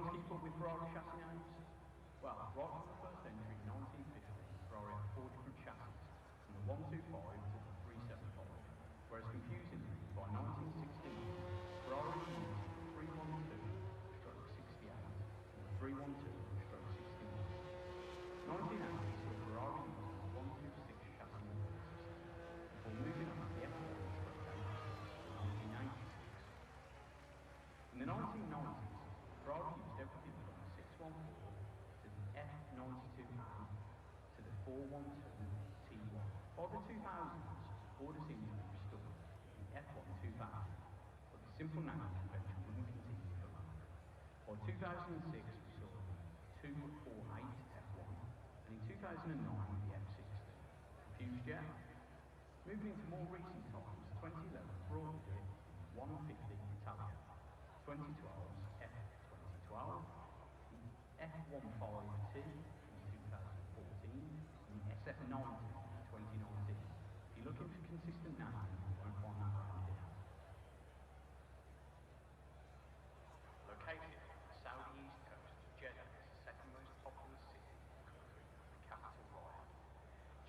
Trying to keep up with Ferrari chassis names? Well, right from the first entry in 1950, Ferrari had 4 different chassis, from the 125 to the 375, whereas confusingly, by 1969, Ferrari were using the 312/68 and the 312/61. 1980 saw Ferrari using the 126 chassis number system, before moving on to the F1/86 in 1986. In the 1990s, Ferrari used everything from the 614 to the F92A to the 412T1. By the 2000s, order seemed to be restored in the F1 2000, but the simple naming convention wouldn't continue for long. By 2006, we saw the 248 F1, and in 2009, the F60. Confused yet? Moving into more recent times, 2011 brought with it the 150 Italia, 2012's F2012, the F15T in 2014, and the SF90 in 2019. If you're looking for consistent naming, you won't find that around here. Located on the Saudi east coast, Jeddah is the second most populous city in the country, with the capital Riyadh.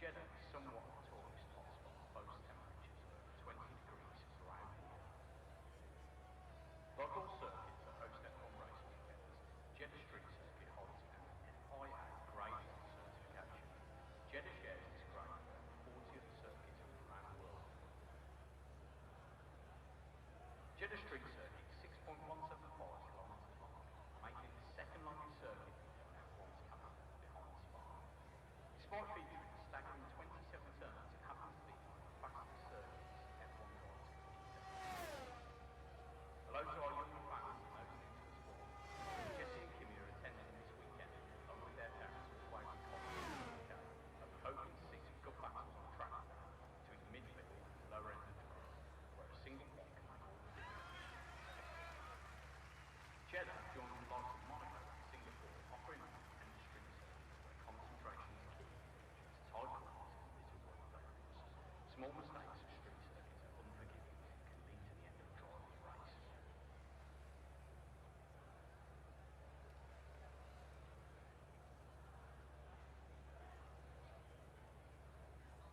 Jeddah is somewhat of a tourist hotspot, boasts temperatures of over 20 degrees throughout the year. Like all circuits that host F1 race weekends, Jeddah Street Circuit holds an FIA Grade 1 certification. Jeddah shares this grade with over 40 other circuits from around the world. Jeddah Street Circuit is 6.175 kilometres long, making it the second longest circuit for F1's come up behind Spa. Despite featuring a staggering 27 turns, it happens to be one of the fastest circuits F1 drivers compete at. Hello to our younger fans and those new to the sport. Jesse and Kimmy are attending this weekend, along with their parents, all the way from Coventry in the UK, and we hope to see some good battles on track between the midfield and the lower end of the grid, where a single one can make all the difference. Jeddah joins the likes of Monaco and Singapore, offering up independent street circuits where concentration is key due to tight corners and little work variance. Small mistakes at street circuits are unforgiving and can lead to the end of a driver's race.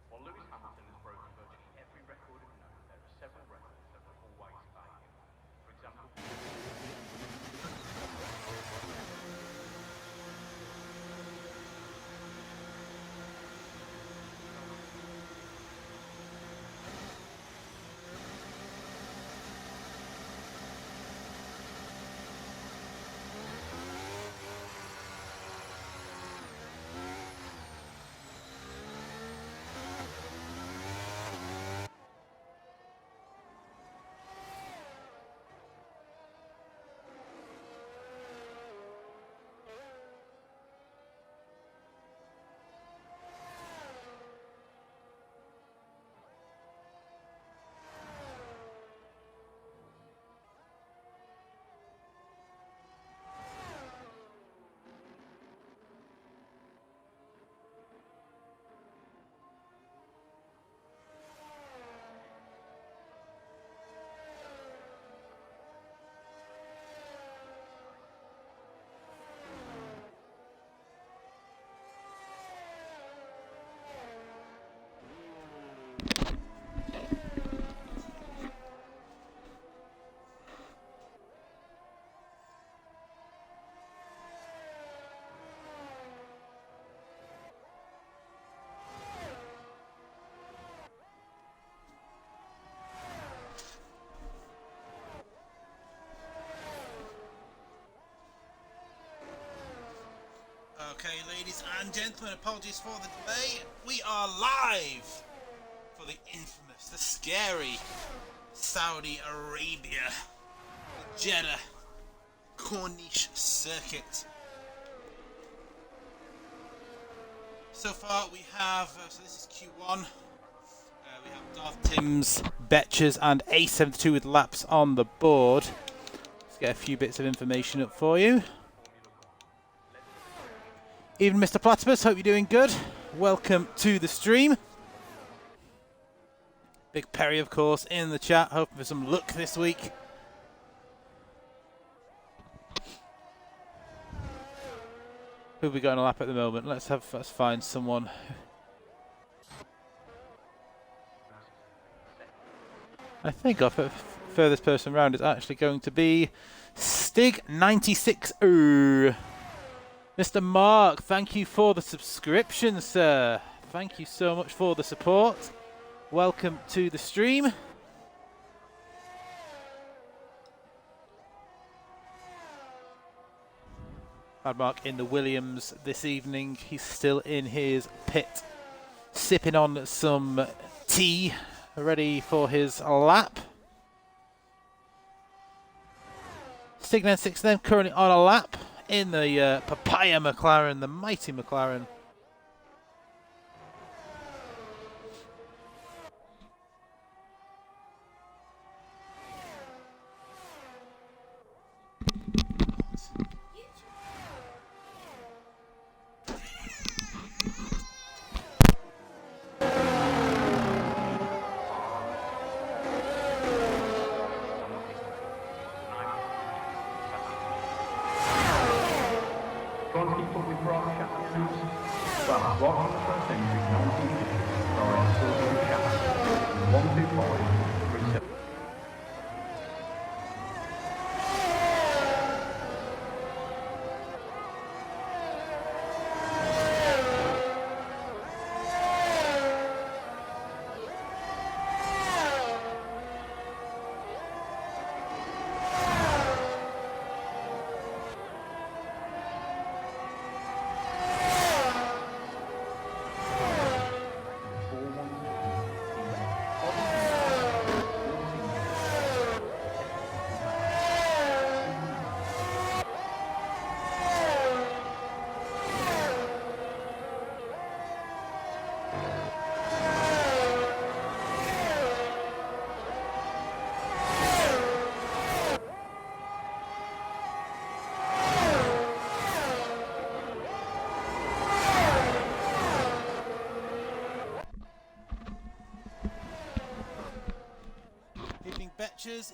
While Lewis Hamilton has broken virtually every record of note, there are several records that will always evade him. For example, Okay, ladies and gentlemen, apologies for the delay. We are live for the infamous, the scary Saudi Arabia, the Jeddah Corniche circuit. So far we have, so this is Q1. We have Darth Timms, Betchers and A72 with laps on the board. Let's get a few bits of information up for you. Even Mr. Platypus, hope you're doing good. Welcome to the stream. Big Perry, of course, in the chat, hoping for some luck this week. Who have we got on a lap at the moment? Let's find someone. I think our furthest person round is actually going to be Stig96. Mr. Mark, thank you for the subscription, sir. Thank you so much for the support. Welcome to the stream. Mad Mark in the Williams this evening. He's still in his pit, sipping on some tea, ready for his lap. Stig96 then currently on a lap in the Papaya McLaren, the mighty McLaren.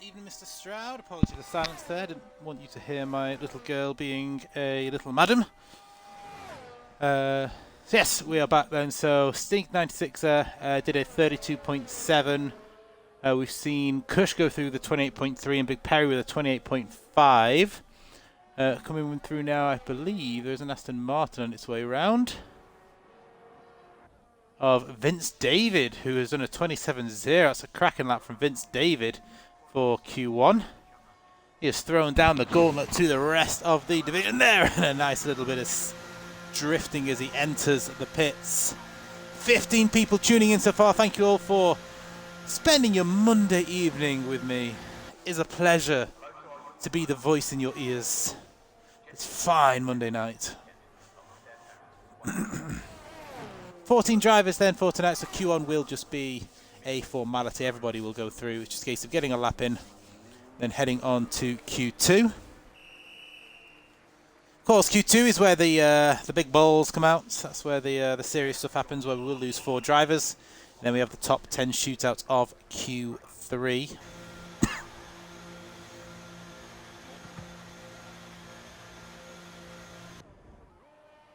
Even Mr. Stroud, apologies for the silence there, didn't want you to hear my little girl being a little madam. So yes, we are back then. So Stig96 did a 32.7. We've seen Kush go through the 28.3 and Big Perry with a 28.5. Coming through now, I believe there's an Aston Martin on its way around. Of Vince David, who has done a 27.0. That's a cracking lap from Vince David for Q1. He has thrown down the gauntlet to the rest of the division there, and a nice little bit of drifting as he enters the pits. 15 people tuning in so far. Thank you all for spending your Monday evening with me. It is a pleasure to be the voice in your ears. It's fine Monday night. 14 drivers then for tonight, so Q1 will just be a formality. Everybody will go through. It's just a case of getting a lap in, then heading on to Q2. Of course, Q2 is where the big balls come out. That's where the serious stuff happens, where we will lose 4 drivers. And then we have the top 10 shootouts of Q3.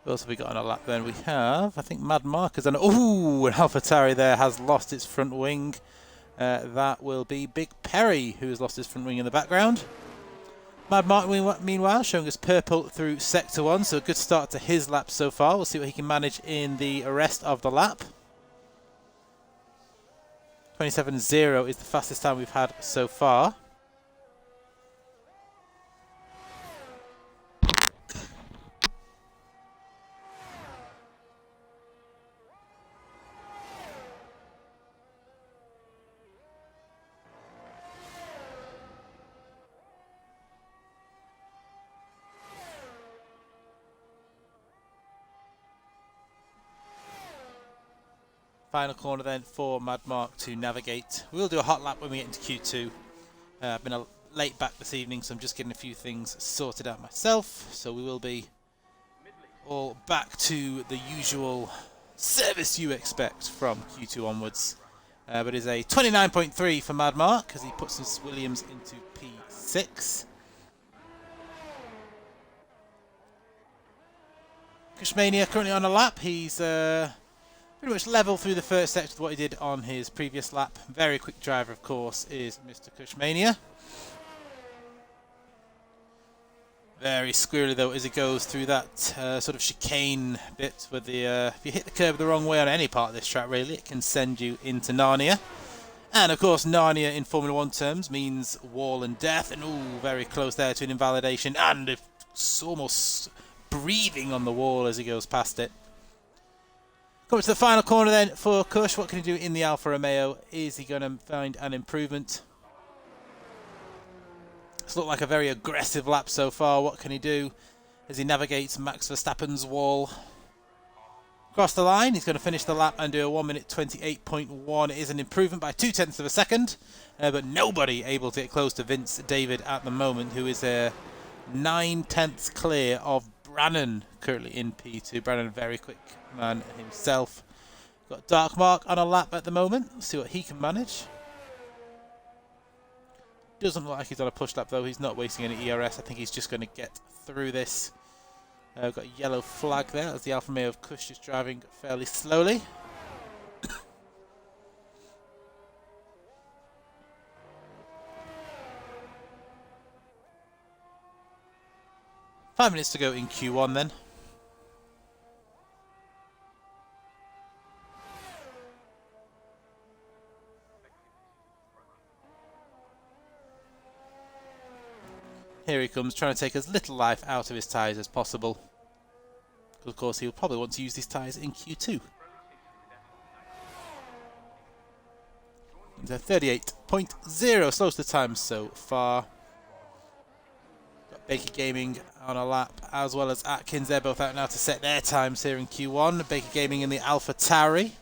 Who else have we got on a lap then? We have, I think, Mad Mark has done. Ooh, and AlphaTauri there has lost its front wing. That will be Big Perry, who has lost his front wing in the background. Mad Mark, meanwhile, showing us purple through Sector 1, so a good start to his lap so far. We'll see what he can manage in the rest of the lap. 27.0 is the fastest time we've had so far. Final corner then for Mad Mark to navigate. We'll do a hot lap when we get into Q2. I've been late back this evening, so I'm just getting a few things sorted out myself. So we will be all back to the usual service you expect from Q2 onwards. But it's a 29.3 for Mad Mark as he puts his Williams into P6. Kushmania currently on a lap. He's pretty much level through the first section with what he did on his previous lap. Very quick driver, of course, is Mr. Kushmania. Very squirrely though as he goes through that sort of chicane bit with the if you hit the curb the wrong way on any part of this track really, it can send you into Narnia. And of course Narnia in Formula 1 terms means wall and death, and ooh, very close there to an invalidation, and it's almost breathing on the wall as he goes past it. Coming to the final corner then for Kush. What can he do in the Alfa Romeo? Is he going to find an improvement? It's looked like a very aggressive lap so far. What can he do as he navigates Max Verstappen's wall? Across the line, he's going to finish the lap and do a 1 minute 28.1. It is an improvement by 0.2 of a second, but nobody able to get close to Vince David at the moment, who is 9/10 clear of Brannan currently in P2. Brannan, a very quick man himself. Got Dark Mark on a lap at the moment. Let's see what he can manage. Doesn't look like he's on a push lap though. He's not wasting any ERS. I think he's just going to get through this. Got a yellow flag there as the Alfa Romeo of Kush is driving fairly slowly. 5 minutes to go in Q1 then. Here he comes, trying to take as little life out of his tyres as possible. Of course, he'll probably want to use these tyres in Q2. It's a 38.0, slowest the time so far. Got Baker Gaming on a lap, as well as Atkins. They're both out now to set their times here in Q1. Baker Gaming in the Alpha Tauri.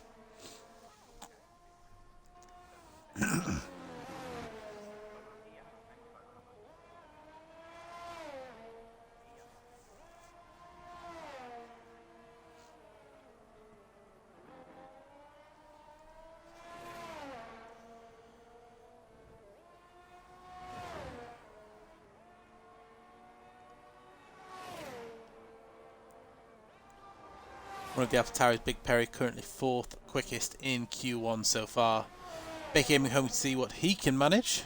One of the Alpha Tauri's Big Perry, currently 4th quickest in Q1 so far. Baker aiming home to see what he can manage.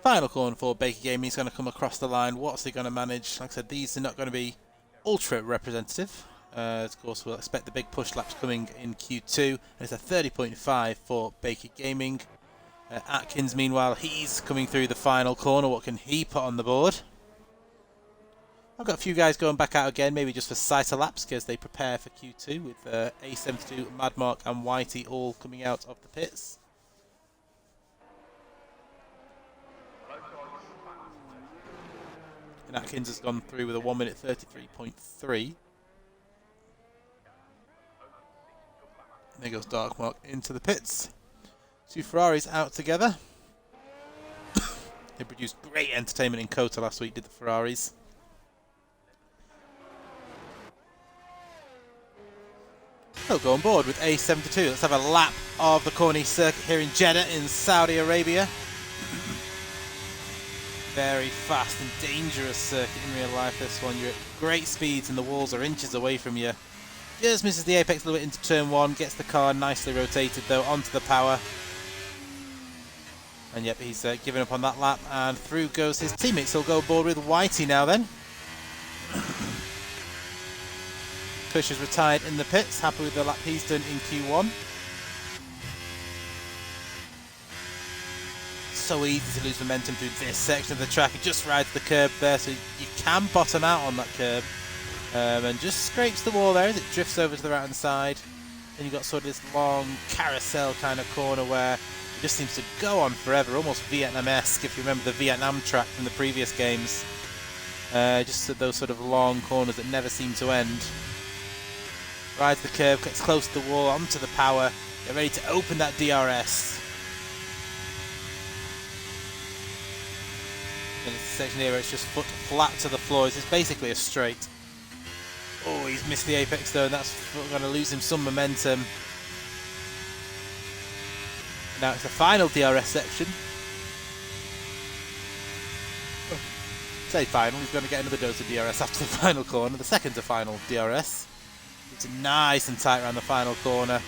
Final corner for Baker Gaming. He's going to come across the line. What's he going to manage? Like I said, these are not going to be ultra representative. Of course, we'll expect the big push laps coming in Q2. And it's a 30.5 for Baker Gaming. Atkins, meanwhile, he's coming through the final corner. What can he put on the board? I've got a few guys going back out again, maybe just for sighter laps, because they prepare for Q2 with A72, Madmark and Whitey all coming out of the pits. And Atkins has gone through with a 1 minute 33.3. There goes Darkmark into the pits. Two Ferraris out together. They produced great entertainment in Kota last week, did the Ferraris. They'll go on board with A72. Let's have a lap of the Corny circuit here in Jeddah in Saudi Arabia. Very fast and dangerous circuit in real life, this one. You're at great speeds and the walls are inches away from you. Just misses the apex a little bit into turn 1, gets the car nicely rotated though onto the power. And yep, he's given up on that lap, and through goes his teammates. He'll go aboard with Whitey now then. Kush is retired in the pits, happy with the lap he's done in Q1. So easy to lose momentum through this section of the track. He just rides the curb there, so you can bottom out on that curb. And just scrapes the wall there as it drifts over to the right hand side. Then you've got sort of this long carousel kind of corner where it just seems to go on forever, almost Vietnam-esque if you remember the Vietnam track from the previous games. Just those sort of long corners that never seem to end. Rides the curve, gets close to the wall, onto the power, get ready to open that DRS. And it's a section here where it's just foot flat to the floor. It's basically a straight. Oh, he's missed the apex though, and that's going to lose him some momentum. Now it's the final DRS section. Say final, he's going to get another dose of DRS after the final corner. The second to final DRS. It's nice and tight around the final corner.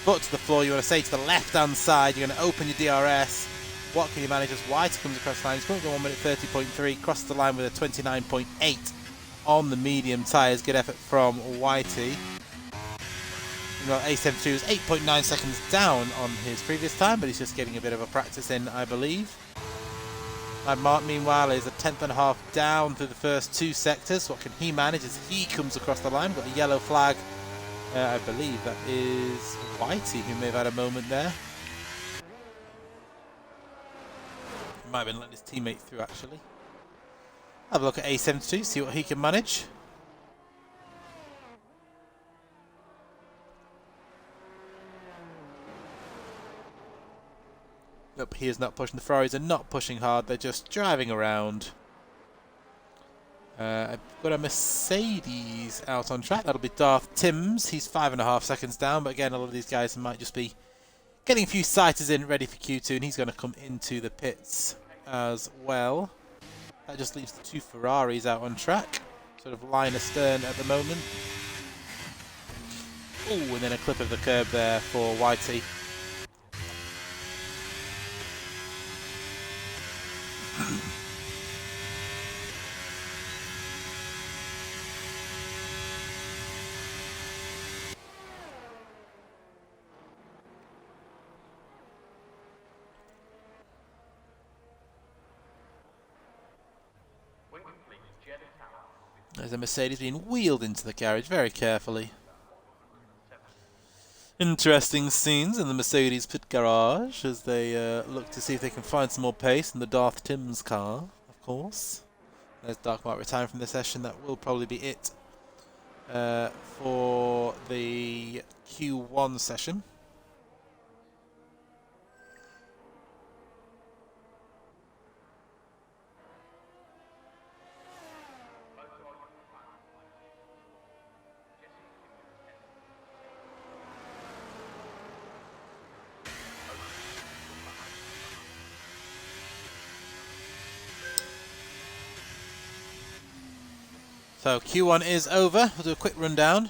Foot to the floor, you want to say to the left hand side, you're going to open your DRS. What can you manage as White comes across the line? He's going to go 1 minute 30.3, crosses the line with a 29.8 on the medium tyres. Good effort from Whitey. Well, A72 is 8.9 seconds down on his previous time, but he's just getting a bit of a practice in, I believe. And Mark, meanwhile, is a 10th.5 down through the first 2 sectors. What can he manage as he comes across the line? Got the yellow flag. I believe that is Whitey, who may have had a moment there. He might have been letting his teammate through, actually. Have a look at A72, see what he can manage. Nope, he is not pushing. The Ferraris are not pushing hard, they're just driving around. I've got a Mercedes out on track. That'll be Darth Timms. He's 5.5 seconds down, but again, a lot of these guys might just be getting a few sighters in, ready for Q2, and he's going to come into the pits as well. That just leaves the 2 Ferraris out on track, sort of line astern at the moment. Ooh, and then a clip of the curb there for Whitey. There's a Mercedes being wheeled into the garage very carefully. Interesting scenes in the Mercedes pit garage as they look to see if they can find some more pace in the Darth Timms car, of course. There's Dark Mark retiring from the session. That will probably be it for the Q1 session. So Q1 is over. We'll do a quick rundown.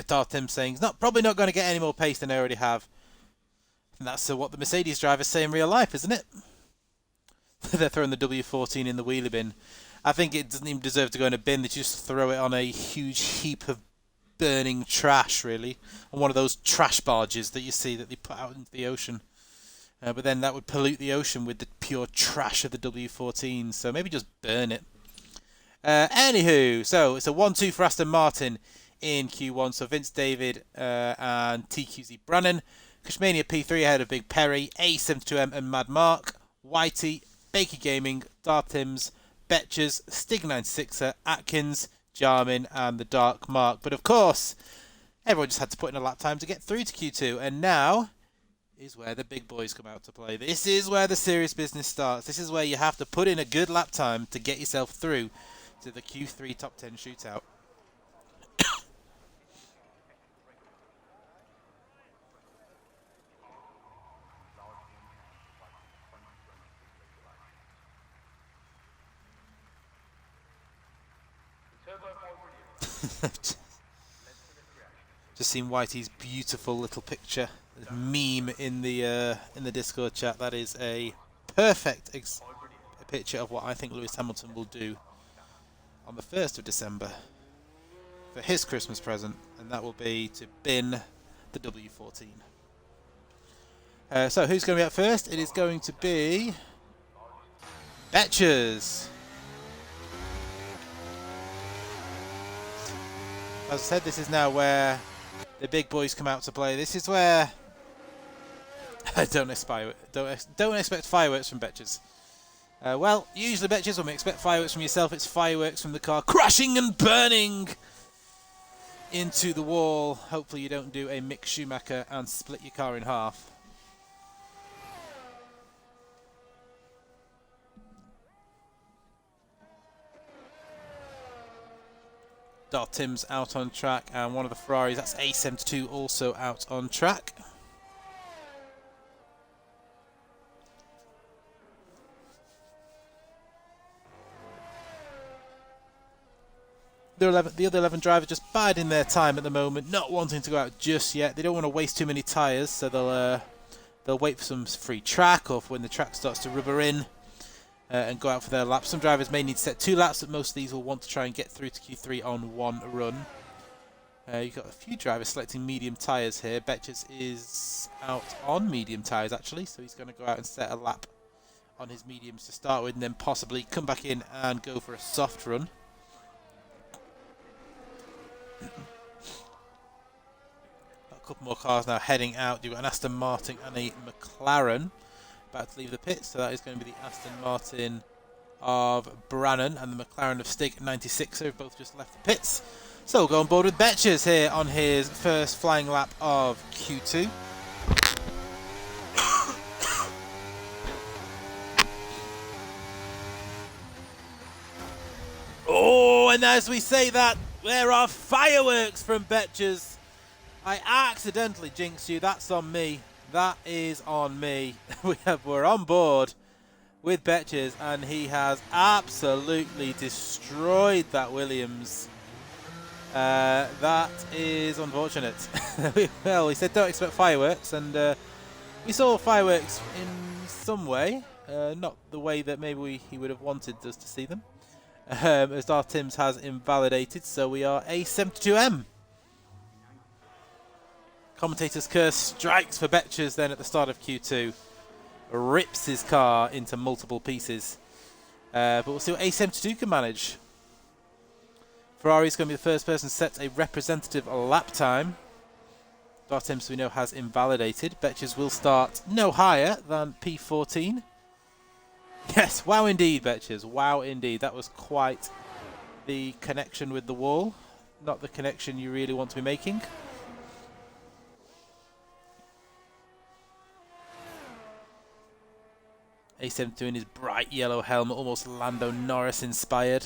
Darth Tim saying he's probably not going to get any more pace than they already have. And that's what the Mercedes drivers say in real life, isn't it? They're throwing the W14 in the wheelie bin. I think it doesn't even deserve to go in a bin. They just throw it on a huge heap of burning trash, really. On one of those trash barges that you see that they put out into the ocean. But then that would pollute the ocean with the pure trash of the W14, so maybe just burn it. Anywho, so it's a 1-2 for Aston Martin in Q1. So Vince David and TQZ Brannan. Kushmania P3 ahead of Big Perry, A72M and Mad Mark, Whitey, Baker Gaming, Darth Timms, Betchers, Stig96er, Atkins, Jarmin and the Dark Mark. But of course, everyone just had to put in a lap time to get through to Q2, and now is where the big boys come out to play. This is where the serious business starts. This is where you have to put in a good lap time to get yourself through to the Q3 Top 10 shootout. Just seen Whitey's beautiful little picture, meme in the Discord chat. That is a perfect picture of what I think Lewis Hamilton will do on the 1st of December for his Christmas present, and that will be to bin the W14. So who's going to be up first? It is going to be Betchers. As I said, this is now where the big boys come out to play. This is where I don't expect fireworks from Betchers. Well, usually Betchers, when we expect fireworks from yourself, it's fireworks from the car crashing and burning into the wall. Hopefully you don't do a Mick Schumacher and split your car in half. Darth Timms out on track, and one of the Ferraris, that's A72, also out on track. The other 11 drivers just biding their time at the moment, not wanting to go out just yet. They don't want to waste too many tyres, so they'll wait for some free track or for when the track starts to rubber in and go out for their laps. Some drivers may need to set 2 laps, but most of these will want to try and get through to Q3 on 1 run. You've got a few drivers selecting medium tyres here. Betches is out on medium tyres actually, so he's going to go out and set a lap on his mediums to start with and then possibly come back in and go for a soft run. A couple more cars now heading out. You've got an Aston Martin and a McLaren about to leave the pit, so that is going to be the Aston Martin of Brannan and the McLaren of Stig 96, who have both just left the pits. So we'll go on board with Betches here on his first flying lap of Q2. Oh, and as we say that, there are fireworks from Betches. I accidentally jinxed you. That's on me. That is on me. We're on board with Betches, and he has absolutely destroyed that Williams. That is unfortunate. Well, he said don't expect fireworks, and we saw fireworks in some way. Not the way that maybe he would have wanted us to see them. As Darth Timms has invalidated, so we are A72M. Commentator's curse strikes for Betches then at the start of Q2. Rips his car into multiple pieces. But we'll see what A72 can manage. Ferrari's going to be the first person to set a representative lap time. Darth Timms, we know, has invalidated. Betches will start no higher than P14. Yes, wow indeed, Betches. Wow indeed. That was quite the connection with the wall. Not the connection you really want to be making. A72 in his bright yellow helmet, almost Lando Norris inspired.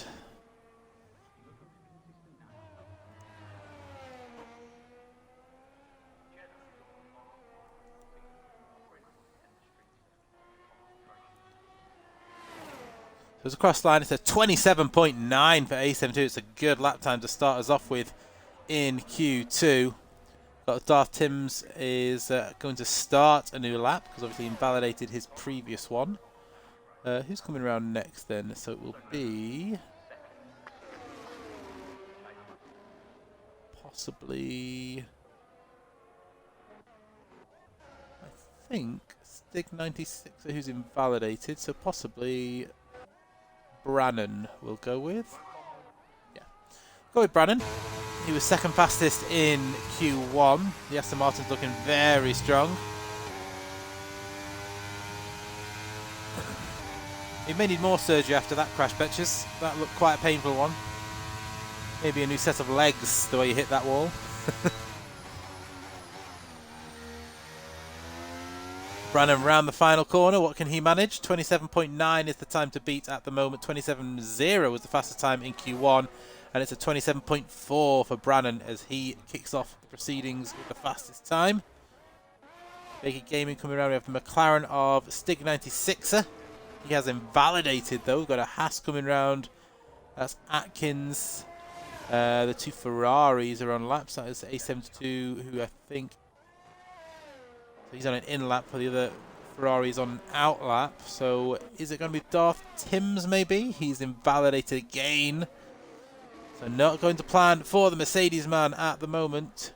So it's across the line. It's a 27.9 for A72. It's a good lap time to start us off with in Q2. Got Darth Timms is going to start a new lap because obviously he invalidated his previous one. Who's coming around next then? So it will be possibly, I think, Stig 96 who's invalidated. So possibly Brannan we'll go with. Yeah, go with Brannan. He was second fastest in Q1. The Aston Martin's looking very strong. He may need more surgery after that crash, Betches. That looked quite a painful one. Maybe a new set of legs, the way you hit that wall. Brannan round the final corner. What can he manage? 27.9 is the time to beat at the moment. 27.0 was the fastest time in Q1. And it's a 27.4 for Brannan as he kicks off the proceedings with the fastest time. Baker Gaming coming around. We have the McLaren of Stig 96er. He has invalidated though. We've got a Haas coming round. That's Atkins. The two Ferraris are on laps. That is A72, who I think, so he's on an in lap, for the other Ferrari's on an out lap. So is it going to be Darth Timms maybe? He's invalidated again. So not going to plan for the Mercedes man at the moment.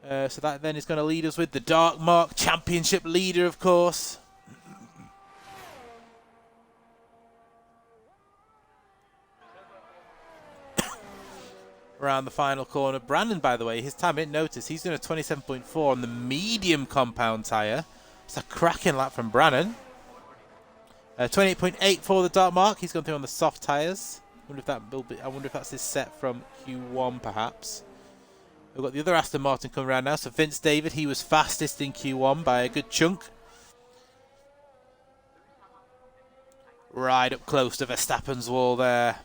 So that then is going to lead us with the Dark Mark Championship leader, of course. Around the final corner. Brannan, by the way, his time I didn't notice. He's doing a 27.4 on the medium compound tyre. It's a cracking lap from Brannan. 28.8 for the Dark Mark. He's gone through on the soft tyres. I wonder if that's his set from Q1, perhaps. We've got the other Aston Martin coming around now. So Vince David, he was fastest in Q1 by a good chunk. Right up close to Verstappen's wall there.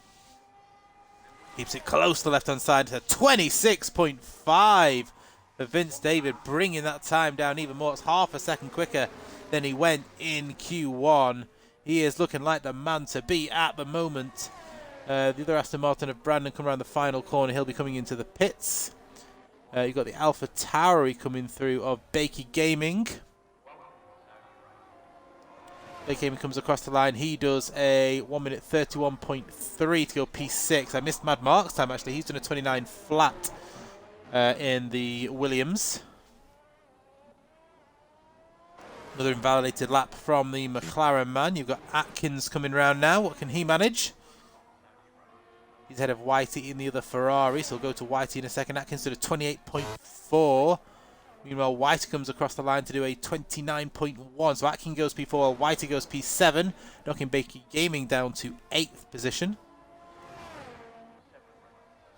Keeps it close to the left-hand side. It's a 26.5 for Vince David, bringing that time down even more. It's half a second quicker than he went in Q1. He is looking like the man to beat at the moment. The other Aston Martin of Brandon come around the final corner. He'll be coming into the pits. You've got the Alpha Tauri coming through of Bakey Gaming. Bakey Gaming comes across the line. He does a 1 minute 31.3 to go P6. I missed Mad Mark's time actually. He's done a 29 flat in the Williams. Another invalidated lap from the McLaren man. You've got Atkins coming round now. What can he manage? He's ahead of Whitey in the other Ferrari, so we'll go to Whitey in a second. Atkins did a 28.4. Meanwhile, Whitey comes across the line to do a 29.1. So Atkins goes P4, while Whitey goes P7, knocking Bakey Gaming down to 8th position.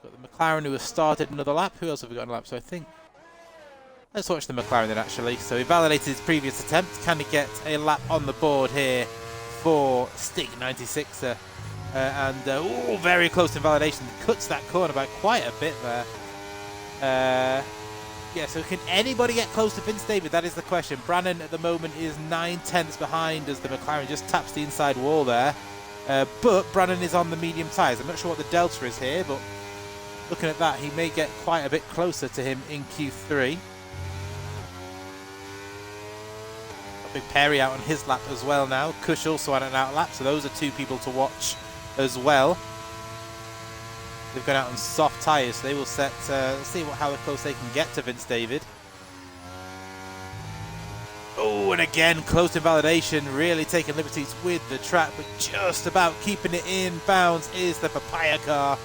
Got the McLaren who has started another lap. Who else have we got on a lap? So I think... Let's watch the McLaren then, actually. So he validated his previous attempt. Can he get a lap on the board here for Stig 96er? Very close to validation. Cuts that corner by quite a bit there. Yeah, so can anybody get close to Vince David? That is the question. Brannon at the moment is 9/10 behind as the McLaren just taps the inside wall there. But Brannon is on the medium tyres. I'm not sure what the delta is here, but looking at that, he may get quite a bit closer to him in Q3. Big Perry out on his lap as well now. Cush also on an out lap, so those are two people to watch as well. They've gone out on soft tyres, so they will set. See how close they can get to Vince David. Oh, and again, close to validation, really taking liberties with the track, but just about keeping it in bounds is the Papaya car.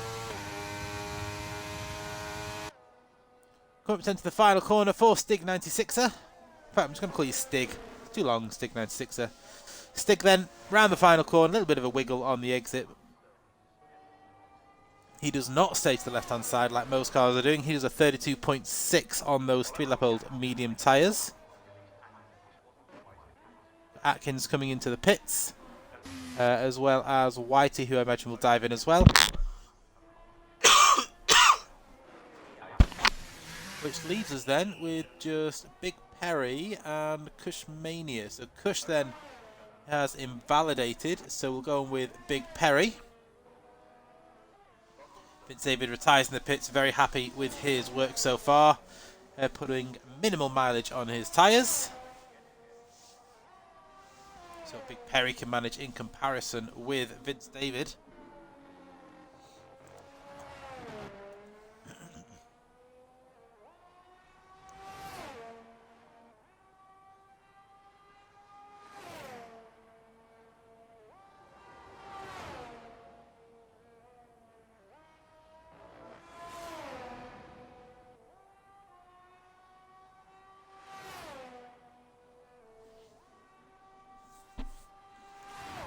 Coming up into the final corner for Stig 96er. In fact, I'm just going to call you Stig. Too long, Stig 96er. Stig then round the final corner, a little bit of a wiggle on the exit. He does not stay to the left hand side like most cars are doing. He does a 32.6 on those 3-lap-old medium tyres. Atkins coming into the pits, as well as Whitey, who I imagine will dive in as well. Which leaves us then with just Big Perry and Cush Mania. So Cush then has invalidated, so we'll go on with Big Perry. Vince David retires in the pits, very happy with his work so far, putting minimal mileage on his tyres. So Big Perry can manage in comparison with Vince David.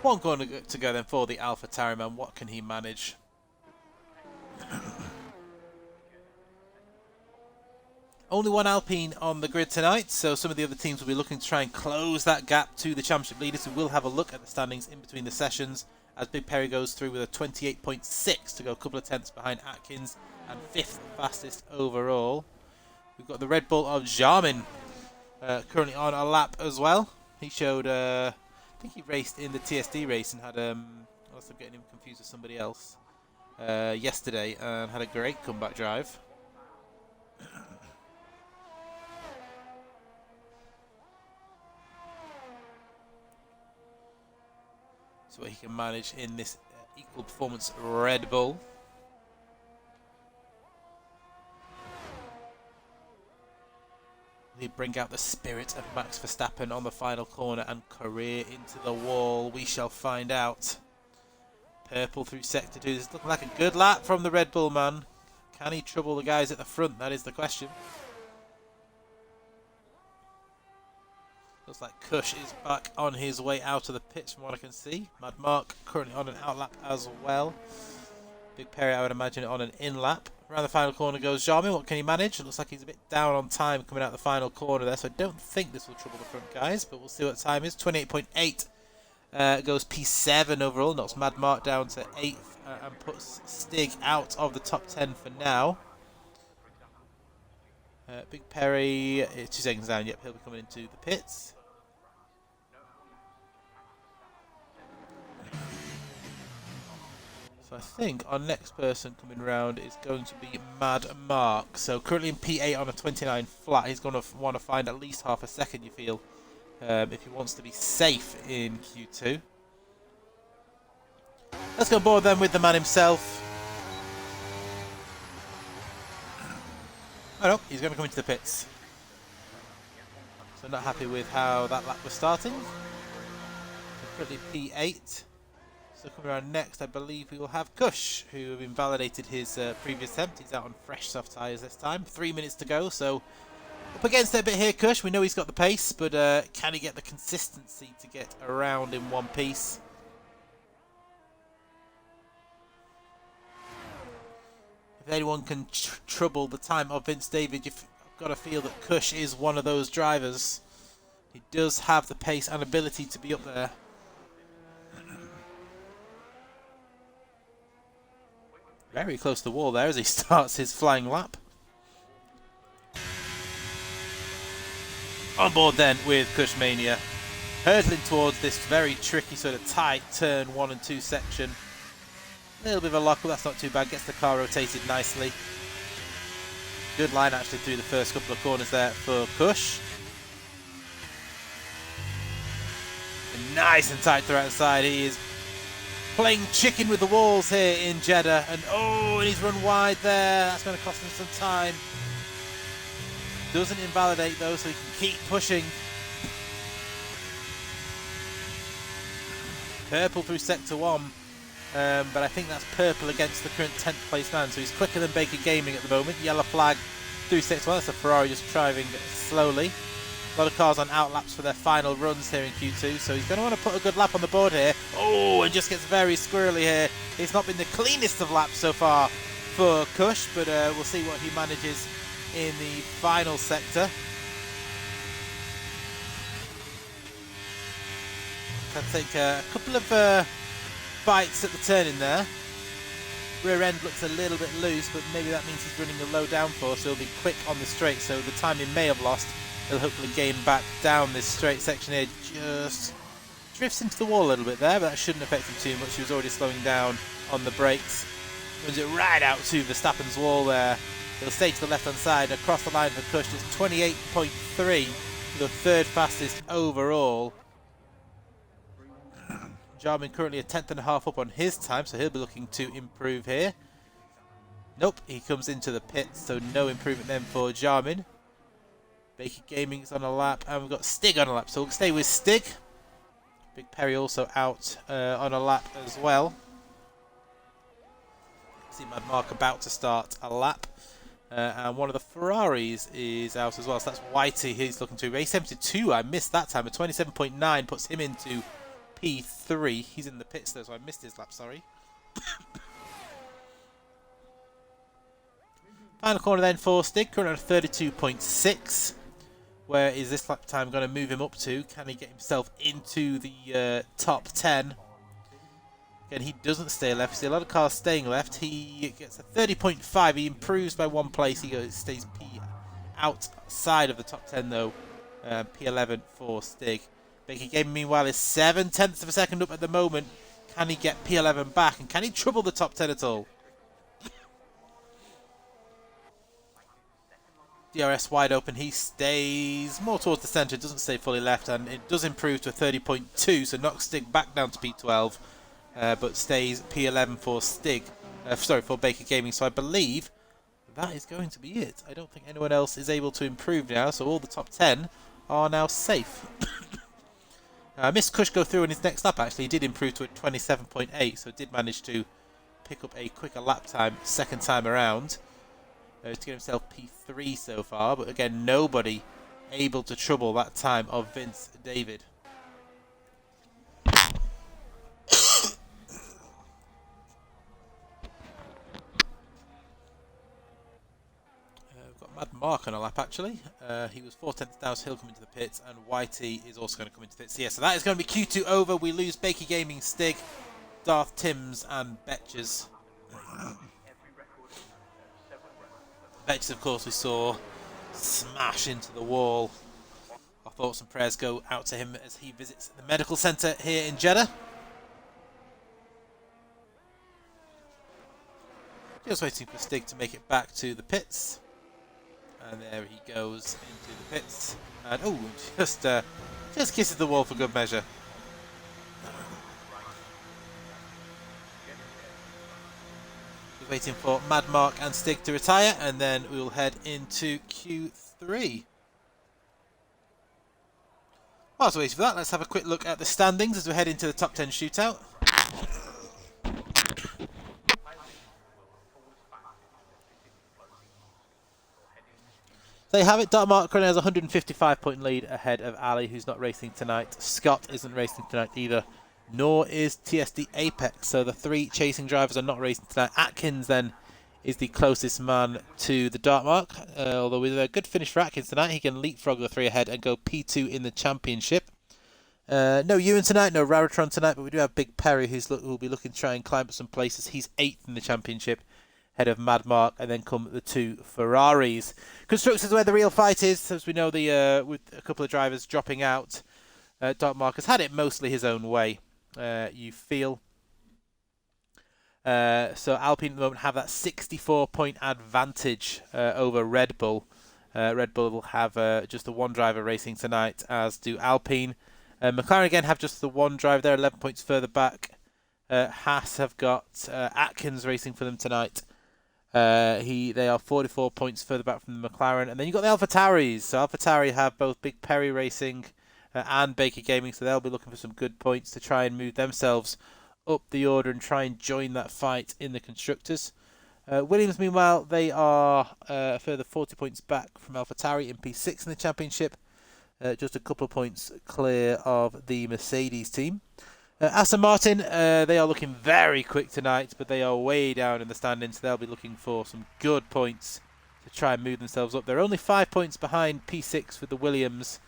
One going to go then for the Alpha Tauri man. What can he manage? Only one Alpine on the grid tonight, so some of the other teams will be looking to try and close that gap to the championship leaders. We will have a look at the standings in between the sessions as Big Perry goes through with a 28.6 to go a couple of tenths behind Atkins and 5th fastest overall. We've got the Red Bull of Jarmin currently on a lap as well. He showed... I think he raced in the TSD race and had, unless I'm getting him confused with somebody else, yesterday, and had a great comeback drive. So what he can manage in this equal performance Red Bull. They bring out the spirit of Max Verstappen on the final corner and career into the wall. We shall find out. Purple through Sector 2. This is looking like a good lap from the Red Bull man. Can he trouble the guys at the front? That is the question. Looks like Cush is back on his way out of the pits from what I can see. Mad Mark currently on an out lap as well. Big Perry, I would imagine, on an in lap. Around the final corner goes Jarmin. What can he manage? It looks like he's a bit down on time coming out the final corner there, so I don't think this will trouble the front guys, but we'll see what time is. 28.8 goes P7 overall, knocks Mad Mark down to 8th and puts Stig out of the top 10 for now. Big Perry, 2 seconds down, yep, he'll be coming into the pits. So I think our next person coming round is going to be Mad Mark. So currently in P8 on a 29 flat. He's going to want to find at least half a second, you feel, if he wants to be safe in Q2. Let's go board then with the man himself. Oh no, he's going to come into the pits. So not happy with how that lap was starting. So currently P8. So coming around next, I believe we will have Kush, who invalidated his previous attempt. He's out on fresh soft tyres this time. 3 minutes to go, so up against it a bit here, Kush. We know he's got the pace, but can he get the consistency to get around in one piece? If anyone can trouble the time of Vince David, you've got to feel that Kush is one of those drivers. He does have the pace and ability to be up there. Very close to the wall there as he starts his flying lap. On board then with Kush Mania, hurtling towards this very tricky sort of tight turn 1 and 2 section. A little bit of a lock, but that's not too bad. Gets the car rotated nicely. Good line actually through the first couple of corners there for Kush. And nice and tight throughout the side. He is playing chicken with the walls here in Jeddah. And he's run wide there. That's going to cost him some time. Doesn't invalidate though, so he can keep pushing. Purple through sector 1. But I think that's purple against the current 10th place man, so he's quicker than Baker Gaming at the moment. Yellow flag through sector 1. That's a Ferrari just driving slowly. A lot of cars on outlaps for their final runs here in Q2, so he's going to want to put a good lap on the board here. And just gets very squirrely here. It's not been the cleanest of laps so far for Kush, but we'll see what he manages in the final sector. Can take a couple of bites at the turn in there. Rear end looks a little bit loose, but maybe that means he's running a low downforce, so he'll be quick on the straight, so the time he may have lost, he'll hopefully gain back down this straight section here. Just drifts into the wall a little bit there, but that shouldn't affect him too much. He was already slowing down on the brakes. Runs it right out to Verstappen's wall there. He'll stay to the left hand side, across the line for Kush. It's 28.3, the third fastest overall. Jarman currently a 10.5 up on his time, so he'll be looking to improve here. Nope, he comes into the pits, so no improvement then for Jarman. Baker Gaming's on a lap, and we've got Stig on a lap, so we'll stay with Stig. Big Perry also out on a lap as well. See Mad Mark about to start a lap. And one of the Ferraris is out as well, so that's Whitey he's looking to. Race 72, I missed that time. A 27.9 puts him into P3. He's in the pits though, so I missed his lap, sorry. Final corner then for Stig, currently at 32.6. Where is this lap time going to move him up to? Can he get himself into the top 10? Again, he doesn't stay left. You see a lot of cars staying left. He gets a 30.5. He improves by 1 place. He stays P outside of the top 10 though. P11 for Stig. Baker Gaming meanwhile is 0.7 of a second up at the moment. Can he get P11 back? And can he trouble the top 10 at all? DRS wide open. He stays more towards the centre. Doesn't stay fully left. And it does improve to a 30.2. So knocks Stig back down to P12. But stays P11 for Stig. For Baker Gaming. So I believe that is going to be it. I don't think anyone else is able to improve now. So all the top 10 are now safe. Missed Kush go through in his next lap actually. He did improve to a 27.8. So did manage to pick up a quicker lap time second time around. To get himself P3 so far. But again, nobody able to trouble that time of Vince David. We've got Mad Mark on a lap actually. He was 4/10 down, so he'll come into the pits, and Whitey is also going to come into the pits. Yeah, so that is going to be Q2 over. We lose Baker Gaming, Stig, Darth Timms, and Betches. Betches, of course, we saw smash into the wall. Our thoughts and prayers go out to him as he visits the medical centre here in Jeddah. Just waiting for Stig to make it back to the pits. And there he goes into the pits. And oh, just kisses the wall for good measure. Just waiting for Mad Mark and Stig to retire, and then we will head into Q3. Whilst we're waiting for that, let's have a quick look at the standings as we head into the top 10 shootout. There you have it. Dartmark currently has a 155-point lead ahead of Ali, who's not racing tonight. Scott isn't racing tonight either, nor is TSD Apex. So the three chasing drivers are not racing tonight. Atkins then is the closest man to the Dartmark. Although with a good finish for Atkins tonight, he can leapfrog the three ahead and go P2 in the championship. No Ewan tonight, no Raritron tonight, but we do have Big Perry, who'll be looking to try and climb up some places. He's 8th in the championship, ahead of Mad Mark, and then come the two Ferraris. Constructors where the real fight is, as we know, with a couple of drivers dropping out. Dartmark has had it mostly his own way, you feel. So Alpine at the moment have that 64-point advantage over Red Bull. Red Bull will have just the one driver racing tonight, as do Alpine. McLaren again have just the one driver. They're 11 points further back. Haas have got Atkins racing for them tonight. They are 44 points further back from the McLaren. And then you've got the AlphaTauris. So AlphaTauri have both Big Perry Racing and Baker Gaming, so they'll be looking for some good points to try and move themselves up the order and try and join that fight in the Constructors. Williams, meanwhile, they are a further 40 points back from AlphaTauri in P6 in the championship. Just a couple of points clear of the Mercedes team. Aston Martin, they are looking very quick tonight, but they are way down in the standings. They'll be looking for some good points to try and move themselves up. They're only 5 points behind P6 with the Williams.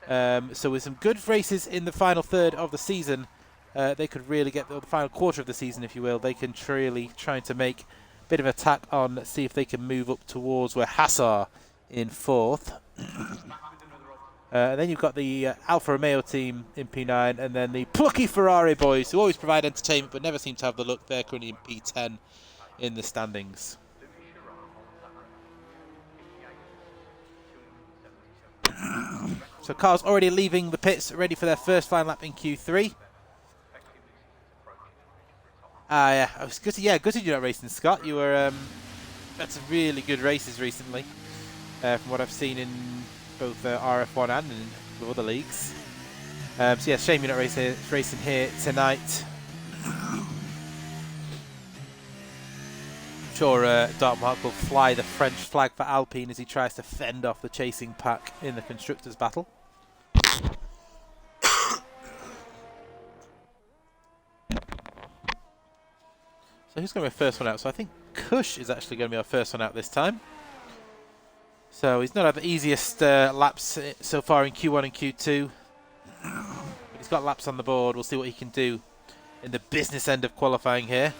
So with some good races in the final third of the season, they could really get the final quarter of the season, if you will. They can really try to make a bit of attack on, see if they can move up towards where Haas are in 4th. And then you've got the Alfa Romeo team in P9, and then the plucky Ferrari boys, who always provide entertainment but never seem to have the look. They're currently in P10 in the standings. So cars already leaving the pits, ready for their first final lap in Q3. Yeah, I was gutted. Yeah, gutted you're not racing, Scott. You were had some really good races recently, from what I've seen in both RRF1 and in the other leagues. So yeah, shame you're not racing here tonight. I'm sure Dartmark will fly the French flag for Alpine as he tries to fend off the chasing pack in the Constructors' battle. So who's going to be our first one out? So I think Kush is actually going to be our first one out this time. So he's not had the easiest laps so far in Q1 and Q2. But he's got laps on the board. We'll see what he can do in the business end of qualifying here.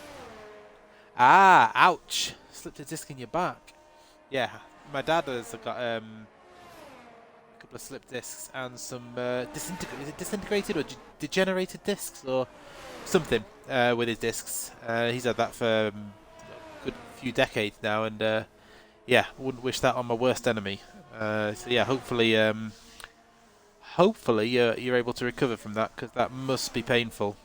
Ah, ouch. Slipped a disc in your back. Yeah, my dad has got a couple of slipped discs and some disintegrated or degenerated discs or something with his discs. He's had that for a good few decades now, and yeah, wouldn't wish that on my worst enemy. So yeah, hopefully you're able to recover from that, because that must be painful.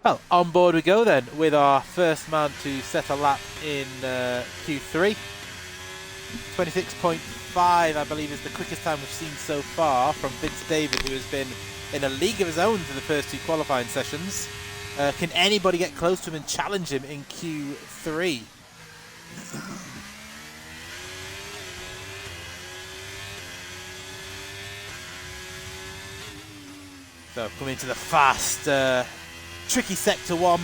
Well, on board we go then with our first man to set a lap in Q3. 26.5, I believe, is the quickest time we've seen so far from Vince David, who has been in a league of his own for the first two qualifying sessions. Can anybody get close to him and challenge him in Q3? So coming into the fast, tricky sector 1,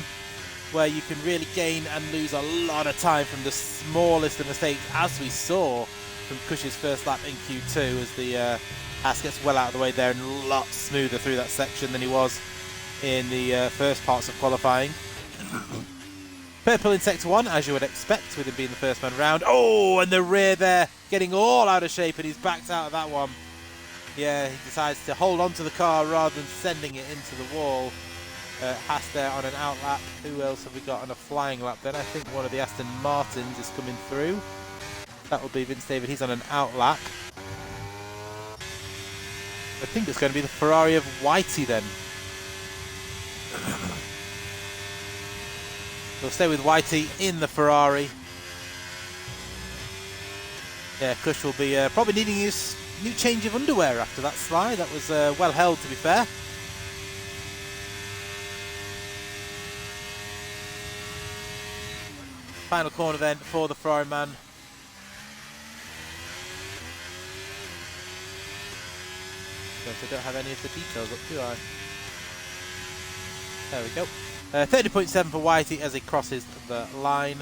where you can really gain and lose a lot of time from the smallest of mistakes, as we saw from Cush's first lap in Q2, as the Haas gets well out of the way there and a lot smoother through that section than he was in the first parts of qualifying. Purple in sector 1, as you would expect, with him being the first man round. Oh, and the rear there getting all out of shape, and he's backed out of that one. Yeah, he decides to hold on to the car rather than sending it into the wall. Haas there on an out lap. Who else have we got on a flying lap then? I think one of the Aston Martins is coming through. That will be Vince David. He's on an out lap. I think it's going to be the Ferrari of Whitey then. We'll stay with Whitey in the Ferrari. Yeah, Kush will be probably needing his new change of underwear after that slide. That was well held, to be fair. Final corner then for the Ferrari man. I don't have any of the details up, do I? There we go. 30.7 for Whitey as he crosses the line.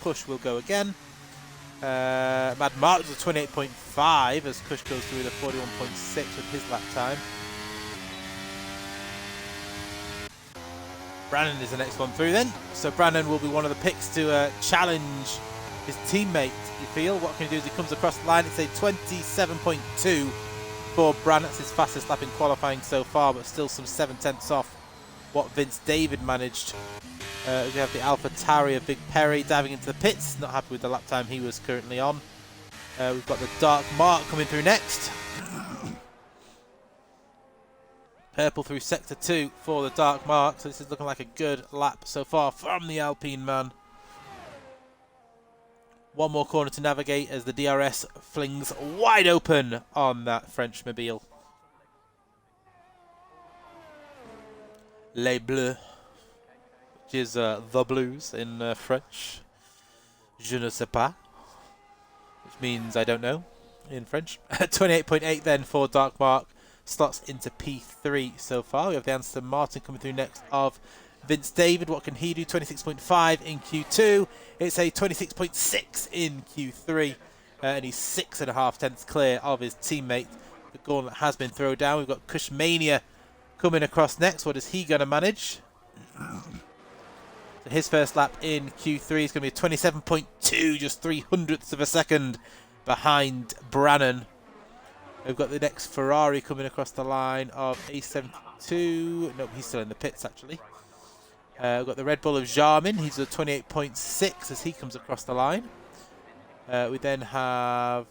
Kush will go again. Mad Mark was a 28.5 as Kush goes through the 41.6 with his lap time. Brandon is the next one through then. So Brandon will be one of the picks to challenge his teammate, you feel. What can he do as he comes across the line? It's a 27.2 for Brandon. That's his fastest lap in qualifying so far, but still some 7/10 off what Vince David managed. We have the AlphaTauri of Big Perry diving into the pits. Not happy with the lap time he was currently on. We've got the Dark Mark coming through next. Purple through Sector 2 for the Dark Mark. So this is looking like a good lap so far from the Alpine man. One more corner to navigate as the DRS flings wide open on that French mobile. Les Bleus, which is the Blues in French. Je ne sais pas, which means I don't know in French. 28.8 then for Dark Mark. Slots into P3 so far. We have the Aston Martin coming through next of Vince David. What can he do? 26.5 in Q2. It's a 26.6 in Q3. And he's 6.5 tenths clear of his teammate. The gauntlet has been thrown down. We've got Kushmania coming across next. What is he going to manage? So his first lap in Q3 is going to be a 27.2, just 300ths of a second behind Brannan. We've got the next Ferrari coming across the line of A72. Nope, he's still in the pits actually. We've got the Red Bull of Jarmin. He's at 28.6 as he comes across the line. We then have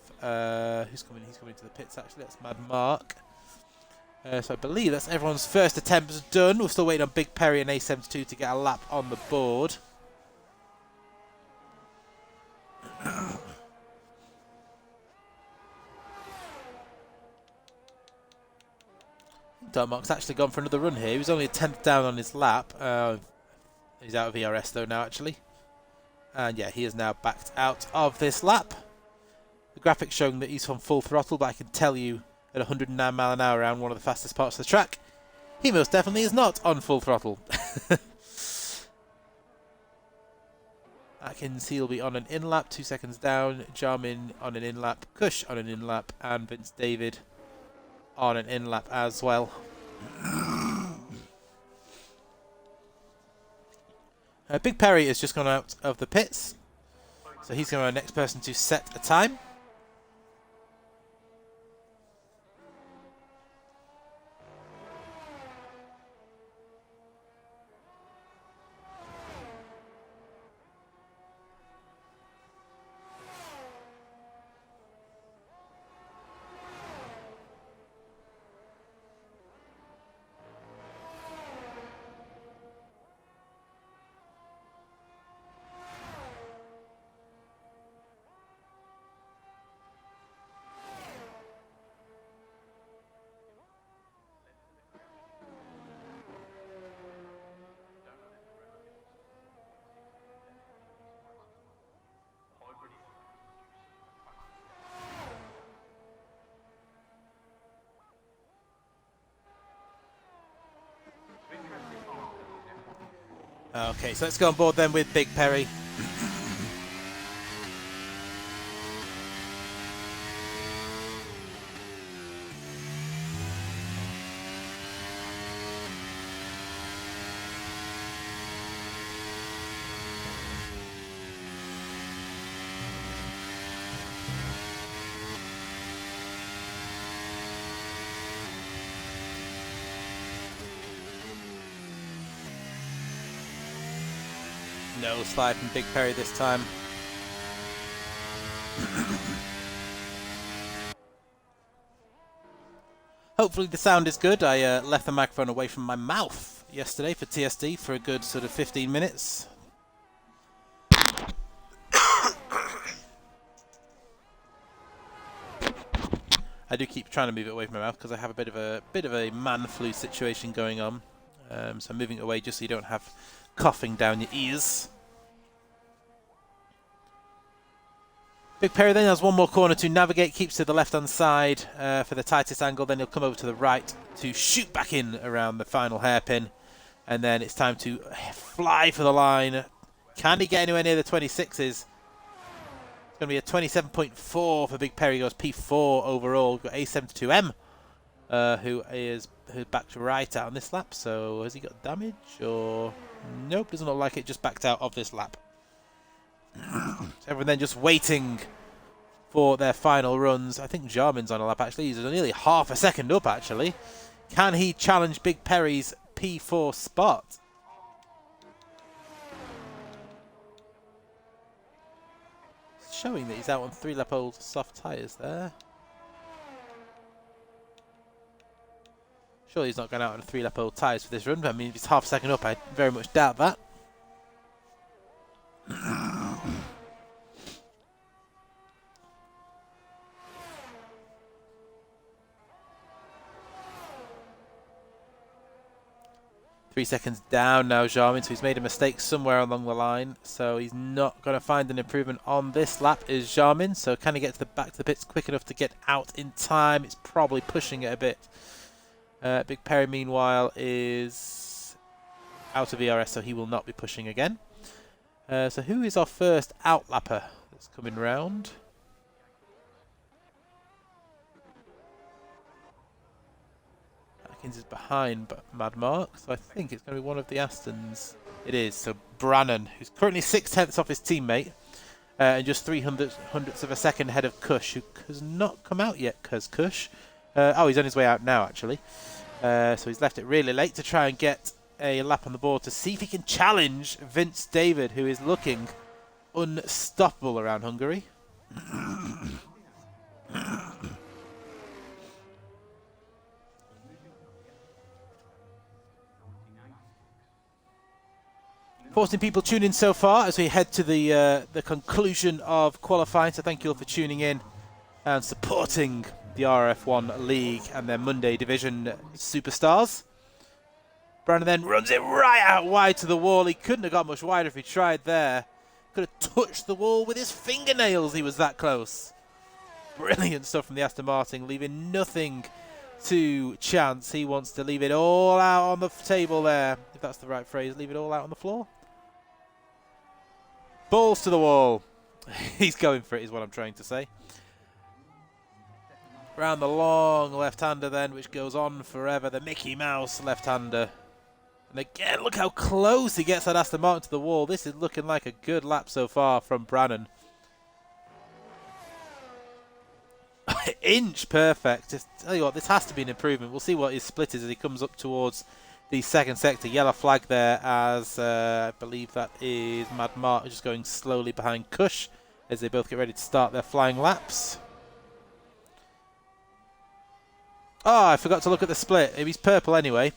who's coming? He's coming to the pits actually. That's Mad Mark. So I believe that's everyone's first attempt done. We're still waiting on Big Perry and A72 to get a lap on the board. Dark Mark's actually gone for another run here. He was only a 10th down on his lap. He's out of ERS though now actually. And yeah, he is now backed out of this lap. The graphics showing that he's on full throttle, but I can tell you at 109 mile an hour around one of the fastest parts of the track, he most definitely is not on full throttle. Atkins, he'll be on an in-lap, 2 seconds down. Jarmin on an in-lap. Kush on an in-lap. And Vince David on an in-lap as well. Big Perry has just gone out of the pits. So he's going to be the next person to set a time. Okay, so let's go on board then with Big Perry. No slide from Big Perry this time. Hopefully the sound is good. I left the microphone away from my mouth yesterday for TSD for a good sort of 15 minutes. I do keep trying to move it away from my mouth because I have a bit of a man flu situation going on. So I'm moving it away just so you don't have coughing down your ears. Big Perry then has one more corner to navigate, keeps to the left-hand side for the tightest angle, then he'll come over to the right to shoot back in around the final hairpin. And then it's time to fly for the line. Can he get anywhere near the 26s? It's going to be a 27.4 for Big Perry, goes P4 overall. We've got A72M, who's backed right out on this lap. So has he got damage or... Nope, doesn't look like it, just backed out of this lap. So everyone then just waiting for their final runs. I think Jarman's on a lap actually. He's nearly half a second up actually. Can he challenge Big Perry's P4 spot? It's showing that he's out on 3-lap-old soft tyres there. Surely he's not going out on 3-lap-old tyres for this run. I mean, if he's half a second up, I very much doubt that. 3 seconds down now, Jarman, so he's made a mistake somewhere along the line, so he's not going to find an improvement on this lap, is Jarman. So can he get to the back to the pits quick enough to get out in time? It's probably pushing it a bit. Big Perry, meanwhile, is out of ERS, so he will not be pushing again. So who is our first outlapper that's coming round? Is behind Mad Mark, so I think it's going to be one of the Astons. It is. So Brannan, who's currently 6/10 off his teammate, and just 300ths of a second ahead of Kush, who has not come out yet. Kush. Oh, he's on his way out now, actually. So he's left it really late to try and get a lap on the board to see if he can challenge Vince David, who is looking unstoppable around Hungary. 14 people tune in so far as we head to the conclusion of qualifying. So thank you all for tuning in and supporting the RRF1 League and their Monday Division superstars. Brandon then runs it right out wide to the wall. He couldn't have got much wider if he tried there. Could have touched the wall with his fingernails. He was that close. Brilliant stuff from the Aston Martin, leaving nothing to chance. He wants to leave it all out on the table there, if that's the right phrase. Leave it all out on the floor. Balls to the wall. He's going for it, is what I'm trying to say. Round the long left-hander then, which goes on forever. The Mickey Mouse left-hander. And again, look how close he gets that Aston Martin to the wall. This is looking like a good lap so far from Brannan. Inch perfect. Just tell you what, this has to be an improvement. We'll see what his split is as he comes up towards the second sector. Yellow flag there as I believe that is Mad Mark just going slowly behind Kush as they both get ready to start their flying laps. Oh, I forgot to look at the split. He's purple anyway.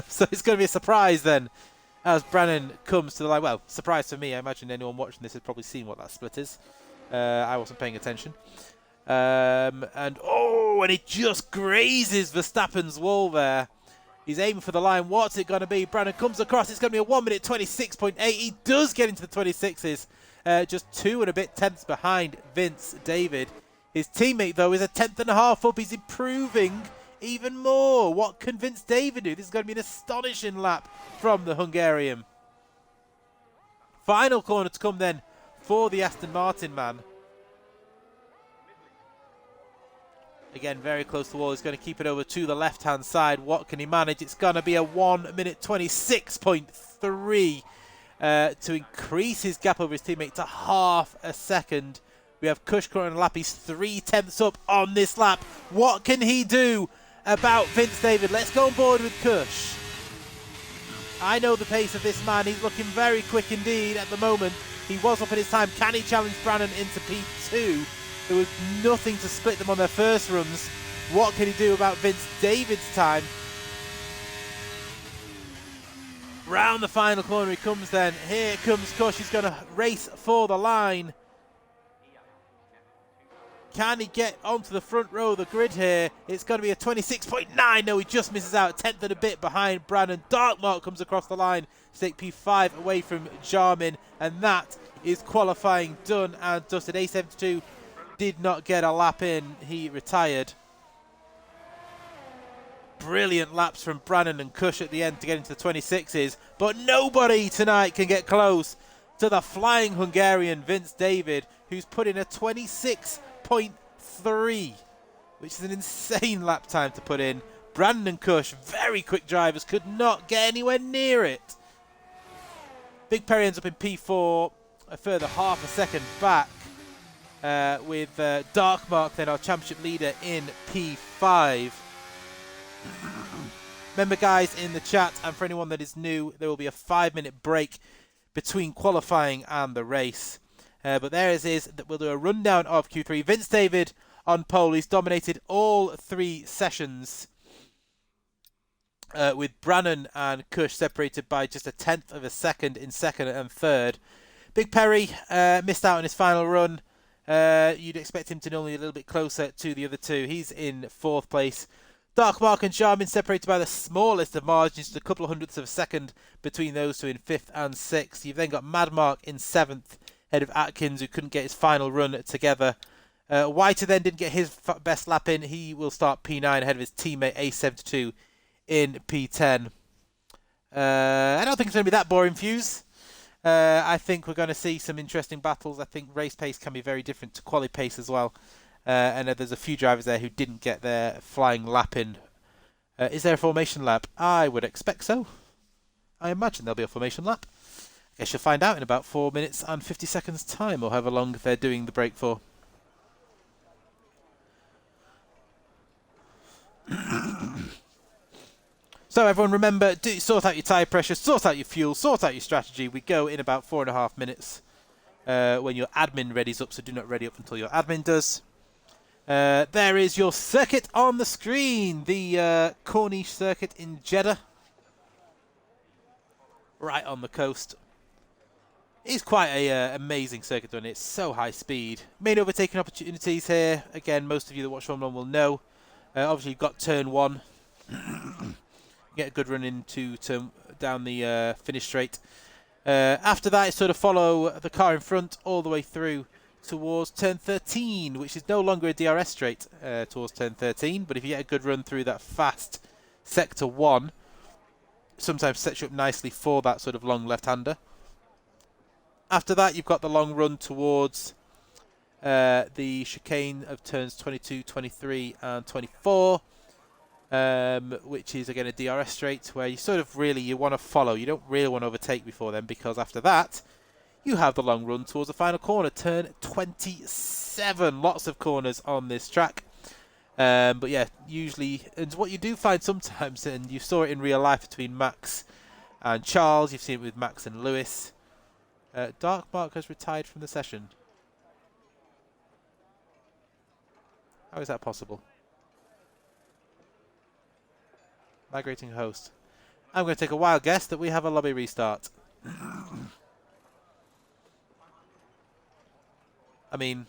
So it's going to be a surprise then as Brannan comes to the line. Well, surprise for me. I imagine anyone watching this has probably seen what that split is. I wasn't paying attention. And it just grazes Verstappen's wall there. He's aiming for the line. What's it going to be? Brannan comes across. It's going to be a 1 minute 26.8. He does get into the 26s. Just 2 and a bit tenths behind Vince David. His teammate, though, is a 10th and a half up. He's improving even more. What can Vince David do? This is going to be an astonishing lap from the Hungarian. Final corner to come then for the Aston Martin man. Again, very close to the wall. He's going to keep it over to the left-hand side. What can he manage? It's going to be a 1 minute 26.3 to increase his gap over his teammate to half a second. We have Kush currently on a lap. He's 3/10 up on this lap. What can he do about Vince David? Let's go on board with Kush. I know the pace of this man. He's looking very quick indeed at the moment. He was up at his time. Can he challenge Brannon into P2? There was nothing to split them on their first runs. What can he do about Vince David's time? Round the final corner he comes then. Here comes Cush. He's going to race for the line. Can he get onto the front row of the grid here? It's going to be a 26.9. No, he just misses out. 10th and a bit behind Brannon. Darkmark comes across the line to take P5 away from Jarmin. And that is qualifying done and dusted. A72 did not get a lap in. He retired. Brilliant laps from Brannon and Cush at the end to get into the 26s. But nobody tonight can get close to the flying Hungarian Vince David, who's put in a 26.3, which is an insane lap time to put in. Brannon and Cush, very quick drivers, could not get anywhere near it. Big Perry ends up in P4, a further half a second back, with Darkmark then our championship leader in P5. Remember guys in the chat, and for anyone that is new, there will be a 5-minute break between qualifying and the race. But there it is, that we'll do a rundown of Q3. Vince David on pole. He's dominated all 3 sessions, with Brannon and Cush separated by just a 10th of a second in second and third. Big Perry missed out on his final run. You'd expect him to normally a little bit closer to the other two. He's in 4th place. Darkmark and Jarmin separated by the smallest of margins, just a couple of hundredths of a second between those two in 5th and 6th. You've then got Madmark in 7th, ahead of Atkins, who couldn't get his final run together. Whiter then didn't get his best lap in. He will start P9 ahead of his teammate A72 in P10. I don't think it's going to be that boring, Fuse. I think we're going to see some interesting battles. I think race pace can be very different to quali pace as well. And there's a few drivers there who didn't get their flying lap in. Is there a formation lap? I would expect so. I imagine there'll be a formation lap. I guess you'll find out in about 4 minutes and 50 seconds time, or however long they're doing the break for. So everyone remember, sort out your tyre pressure, sort out your fuel, sort out your strategy. We go in about 4.5 minutes when your admin readies up, so do not ready up until your admin does. There is your circuit on the screen, the Corniche circuit in Jeddah, right on the coast. It's quite a amazing circuit, and it's so high speed. Main overtaking opportunities here. Again, most of you that watch Formula 1 will know. Obviously, you've got turn 1. Get a good run into down the finish straight. After that, it's sort of follow the car in front all the way through towards turn 13, which is no longer a DRS straight towards turn 13. But if you get a good run through that fast sector 1, sometimes sets you up nicely for that sort of long left-hander. After that, you've got the long run towards the chicane of turns 22, 23 and 24, which is again a DRS straight where you sort of really, you want to follow. You don't really want to overtake before then, because after that, you have the long run towards the final corner, turn 27. Lots of corners on this track. But yeah, usually, and what you do find sometimes, and you saw it in real life between Max and Charles, you've seen it with Max and Lewis. Darkmark has retired from the session. How is that possible? Migrating host. I'm going to take a wild guess that we have a lobby restart. I mean,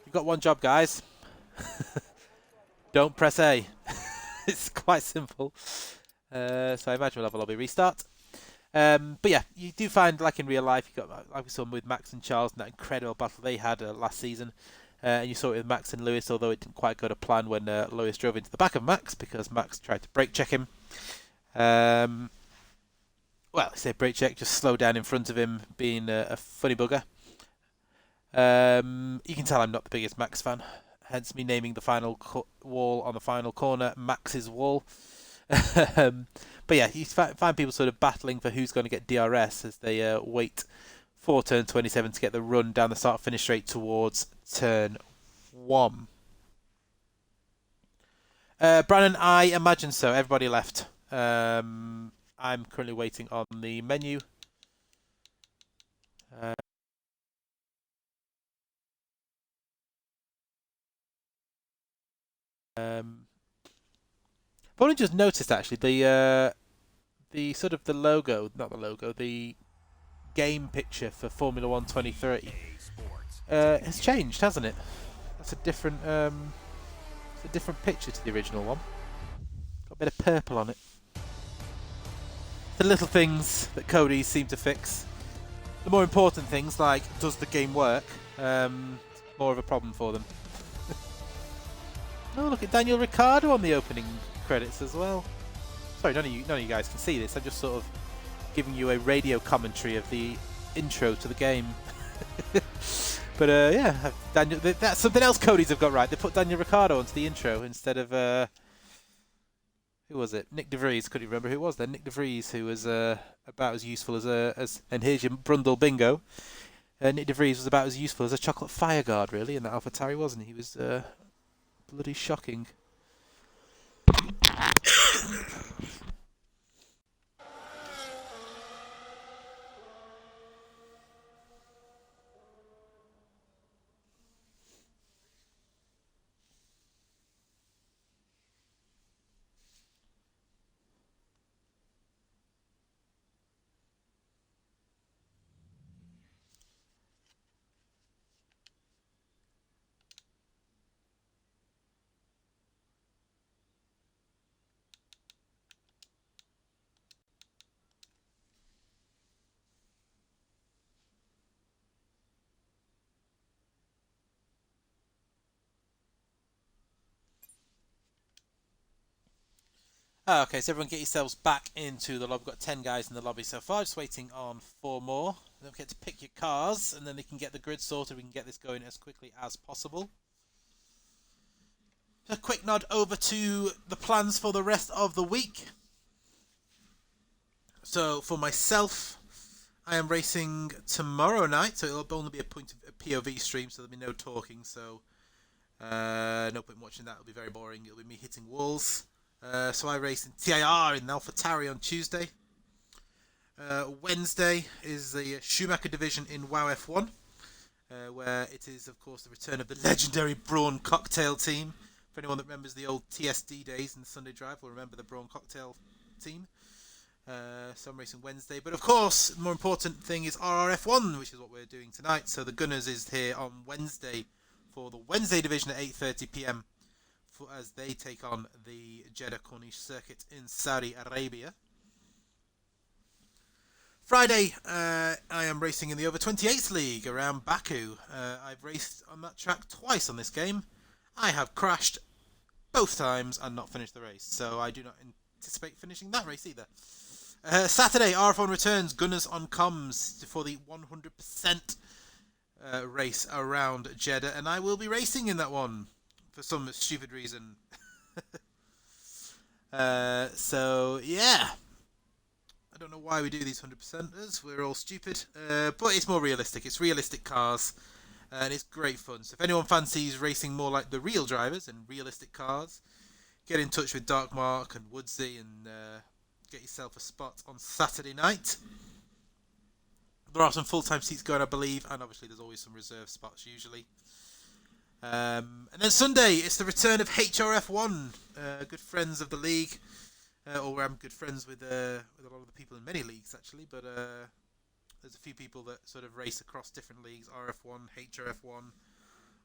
you've got one job, guys. Don't press A. It's quite simple. So I imagine we'll have a lobby restart. But yeah, you do find, like in real life, you got, like we saw with Max and Charles in that incredible battle they had last season. And you saw it with Max and Lewis, although it didn't quite go to plan when Lewis drove into the back of Max because Max tried to brake check him. Well, I say brake check, just slow down in front of him, being a funny bugger. You can tell I'm not the biggest Max fan, hence me naming the final wall on the final corner Max's wall. But yeah, you find people sort of battling for who's going to get DRS as they wait for turn 27 to get the run down the start finish straight towards turn 1. Brannon, I imagine so. Everybody left. I I'm currently waiting on the menu. I've only just noticed actually the sort of the logo, not the logo, the game picture for Formula 1 23 has changed, hasn't it? That's a different it's a different picture to the original one. Got a bit of purple on it. The little things that Cody seem to fix. The more important things, like does the game work, more of a problem for them. Oh, look at Daniel Ricciardo on the opening credits as well. Sorry, none of you guys can see this. I'm just sort of giving you a radio commentary of the intro to the game. But yeah, Daniel. That's something else Cody's have got right. They put Daniel Ricciardo onto the intro instead of who was it? Nick De Vries. Couldn't remember who it was then. Nick De Vries, who was about as useful as. And here's your Brundle bingo. Nick De Vries was about as useful as a chocolate fireguard, really, in that AlphaTauri, wasn't he? He was bloody shocking. Okay, so everyone get yourselves back into the lobby. We've got 10 guys in the lobby so far, just waiting on 4 more. Don't forget to pick your cars, and then they can get the grid sorted. We can get this going as quickly as possible. A quick nod over to the plans for the rest of the week. So for myself, I am racing tomorrow night, so it'll only be a POV stream, so there'll be no talking, so no point in watching that. It'll be very boring. It'll be me hitting walls. So I race in TIR in AlphaTauri on Tuesday. Wednesday is the Schumacher division in WoW F1, where it is, of course, the return of the legendary Brawn Cocktail team. For anyone that remembers the old TSD days in the Sunday Drive will remember the Brawn Cocktail team. So I'm racing Wednesday. But, of course, the more important thing is RRF1, which is what we're doing tonight. So the Gunners is here on Wednesday for the Wednesday division at 8:30 p.m. As they take on the Jeddah Corniche circuit in Saudi Arabia. Friday, I am racing in the Over 28s League around Baku. I've raced on that track twice on this game. I have crashed both times and not finished the race, so I do not anticipate finishing that race either. Saturday, RF1 returns, Gunners on comms for the 100% race around Jeddah, and I will be racing in that one. For some stupid reason. So, yeah. I don't know why we do these 100%ers. We're all stupid. But it's more realistic. It's realistic cars. And it's great fun. So if anyone fancies racing more like the real drivers and realistic cars, get in touch with Darkmark and Woodsy and get yourself a spot on Saturday night. There are some full-time seats going, I believe. And obviously there's always some reserve spots usually. And then Sunday, it's the return of HRF1, good friends of the league, or I'm good friends with a lot of the people in many leagues actually, but there's a few people that sort of race across different leagues, RF1, HRF1,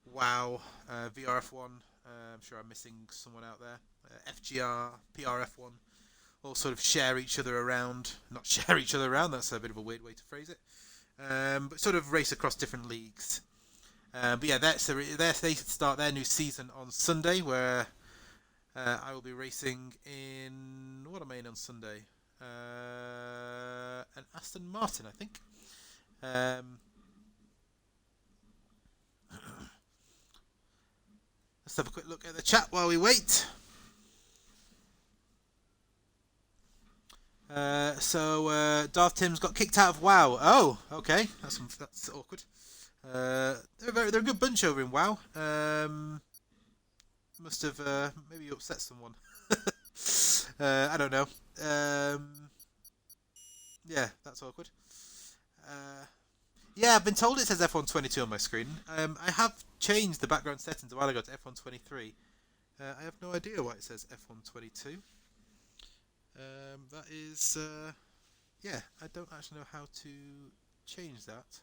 WoW, VRF1, I'm sure I'm missing someone out there, FGR, PRF1, all sort of share each other around, not share each other around, that's a bit of a weird way to phrase it, but sort of race across different leagues. But yeah, they start their new season on Sunday, where I will be racing in... What am I in on Sunday? An Aston Martin, I think. Let's have a quick look at the chat while we wait. So Darth Tim's got kicked out of WoW. Oh, okay, that's awkward. They're a good bunch over in WoW. Must have maybe upset someone. I don't know. Yeah, that's awkward. Yeah, I've been told it says F122 on my screen. I have changed the background settings a while ago to F123. I have no idea why it says F122. That is... yeah, I don't actually know how to change that.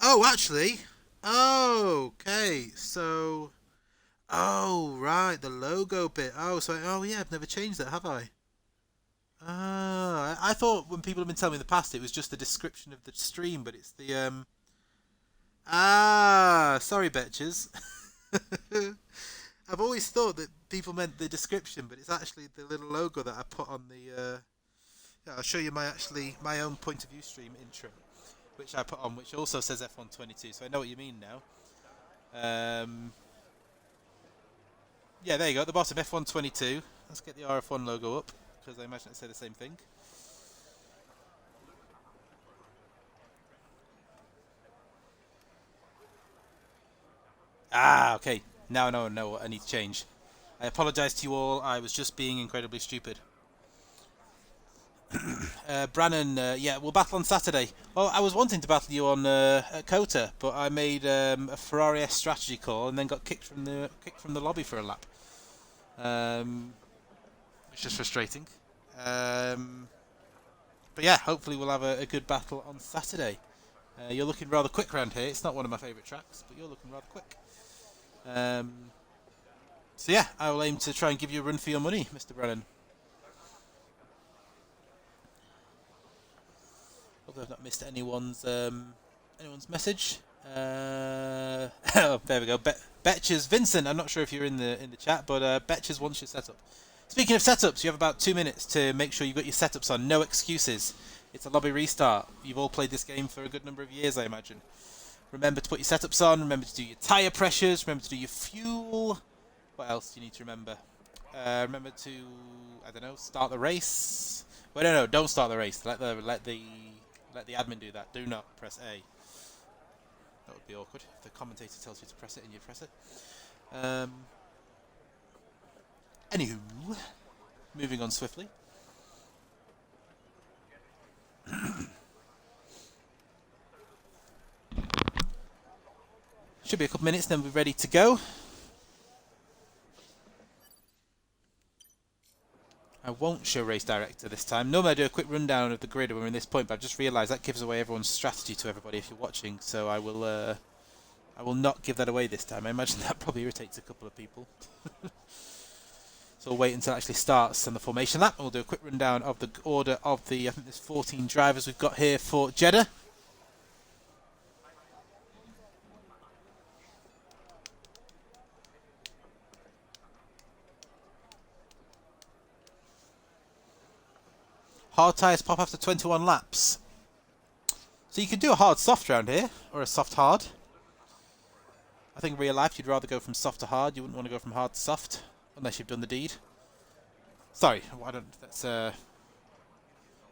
Oh, actually... Okay, so... Oh, right, the logo bit. Oh, yeah, I've never changed that, have I? I thought when people have been telling me in the past it was just the description of the stream, but it's the sorry, betches. I've always thought that people meant the description, but it's actually the little logo that I put on the. Yeah, I'll show you my own point of view stream intro, which I put on, which also says F122. So I know what you mean now. Yeah, there you go. At the bottom, F122. Let's get the RRF1 logo up, because I imagine it say the same thing. Okay. Now I know what I need to change. I apologise to you all. I was just being incredibly stupid. Brannon, yeah, we'll battle on Saturday. Well, I was wanting to battle you on at Kota, but I made a Ferrari S strategy call and then got kicked from the lobby for a lap, which is frustrating. But yeah, hopefully we'll have a good battle on Saturday. You're looking rather quick around here. It's not one of my favourite tracks, but you're looking rather quick. So yeah, I will aim to try and give you a run for your money, Mr. Brennan. Although I've not missed anyone's message. Oh, there we go. Betches Vincent. I'm not sure if you're in the chat, but Betches wants your setup. Speaking of setups, you have about 2 minutes to make sure you've got your setups on. No excuses. It's a lobby restart. You've all played this game for a good number of years, I imagine. Remember to put your setups on. Remember to do your tyre pressures. Remember to do your fuel. What else do you need to remember? Remember to, I don't know, start the race. Well, no, don't start the race. Let the admin do that. Do not press A. That would be awkward if the commentator tells you to press it and you press it. Anywho, moving on swiftly. Should be a couple minutes, then we're ready to go. I won't show Race Director this time. Normally I do a quick rundown of the grid when we're in this point, but I've just realised that gives away everyone's strategy to everybody if you're watching, so I will not give that away this time. I imagine that probably irritates a couple of people. So we'll wait until it actually starts on the formation lap, and we'll do a quick rundown of the order of the, I think there's 14 drivers we've got here for Jeddah. Hard tyres pop after 21 laps. So you could do a hard soft round here, or a soft hard. I think in real life you'd rather go from soft to hard. You wouldn't want to go from hard to soft, unless you've done the deed. Sorry, that's a